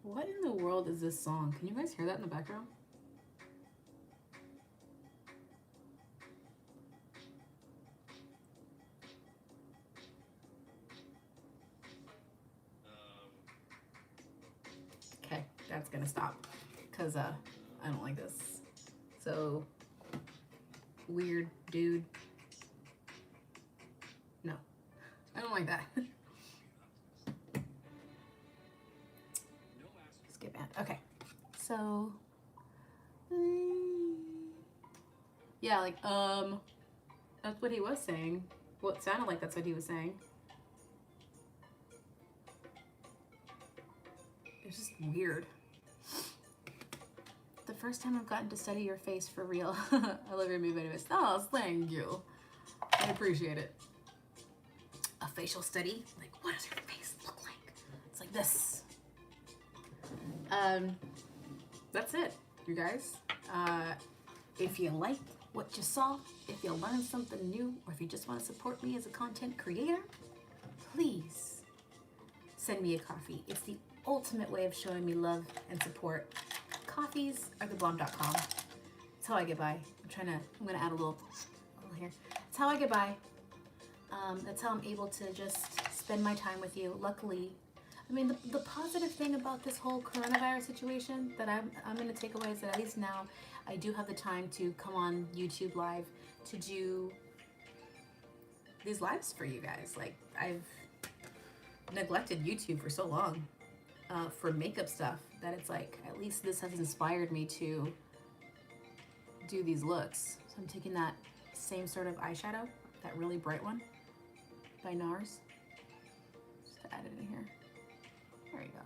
Speaker 1: what in the world is this song? Can you guys hear that in the background? Okay, that's gonna stop because I don't like this. So weird dude. No, I don't like that. Skip ad. Okay, so yeah, like that's what he was saying. Well, it sounded like that's what he was saying. It's just weird. The first time I've gotten to study your face for real. I love your movie videos. Oh, thank you. I appreciate it. A facial study? Like, what does your face look like? It's like this. That's it, you guys. If you like what you saw, if you learned something new, or if you just want to support me as a content creator, please send me a coffee. It's the ultimate way of showing me love and support. Coffees are thebomb.com. That's how I get by. I'm gonna add a little here. That's how I get by. That's how I'm able to just spend my time with you. Luckily, I mean, the positive thing about this whole coronavirus situation that I'm gonna take away is that at least now I do have the time to come on YouTube Live to do these lives for you guys. Like, I've neglected YouTube for so long for makeup stuff that it's like, at least this has inspired me to do these looks. So I'm taking that same sort of eyeshadow, that really bright one by NARS, just to add it in here. There you go.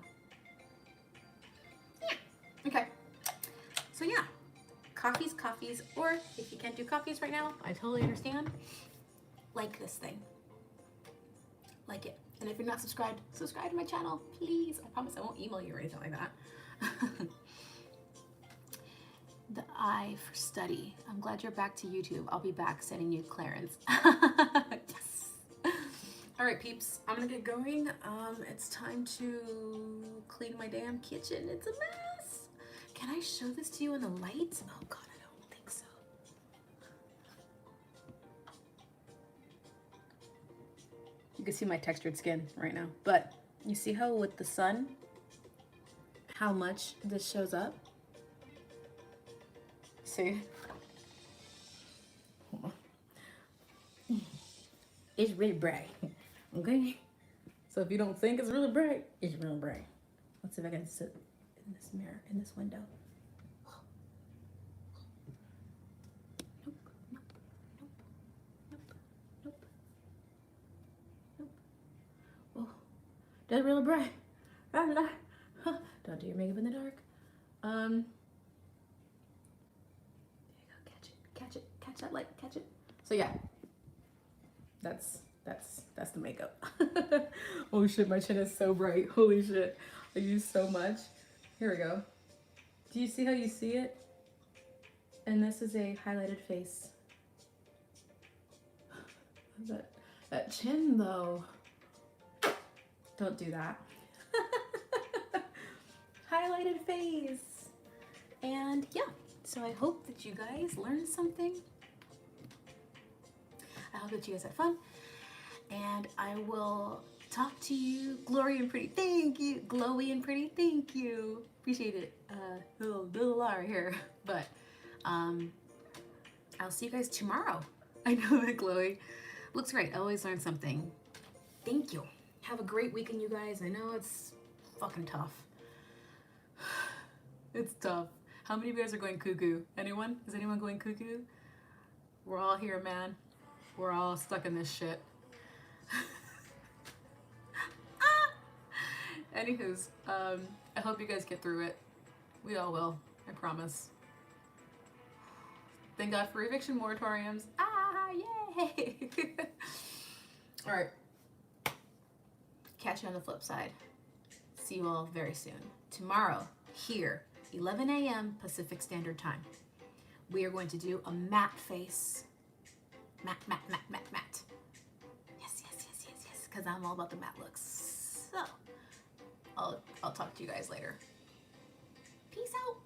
Speaker 1: Yeah. Okay. So yeah, coffees, or if you can't do coffees right now, I totally understand. Like this thing. Like it. And if you're not subscribed, subscribe to my channel, please. I promise I won't email you or anything like that. The I for study. I'm glad you're back to YouTube. I'll be back sending you Clarence. Yes. All right, peeps. I'm gonna get going. It's time to clean my damn kitchen. It's a mess. Can I show this to you in the light? Oh God, I don't think so. You can see my textured skin right now, but you see how with the sun, how much this shows up? See? It's really bright, okay? So if you don't think it's really bright, it's real bright. Let's see if I can sit in this mirror, in this window. Nope, nope, nope, nope, nope, nope. Oh, that's really bright. Don't do your makeup in the dark. There you go, catch that light, catch it. So yeah, that's the makeup. Oh shit, my chin is so bright. Holy shit, I use so much. Here we go. Do you see how you see it? And this is a highlighted face. That chin though. Don't do that. Highlighted face. And yeah, so I hope that you guys learned something. I hope that you guys had fun. And I will talk to you. Glory and pretty, thank you. Glowy and pretty, thank you. Appreciate it. Little Laura here. But I'll see you guys tomorrow. I know that Chloe looks great. I always learn something. Thank you. Have a great weekend, you guys. I know it's fucking tough. It's tough. How many of you guys are going cuckoo? Anyone? Is anyone going cuckoo? We're all here, man. We're all stuck in this shit. Anywho's, I hope you guys get through it. We all will. I promise. Thank God for eviction moratoriums. Ah, yay! All right. Catch you on the flip side. See you all very soon. Tomorrow, here, 11 a.m. Pacific Standard Time. We are going to do a matte face. Matte. Yes. Because I'm all about the matte looks. So, I'll talk to you guys later. Peace out.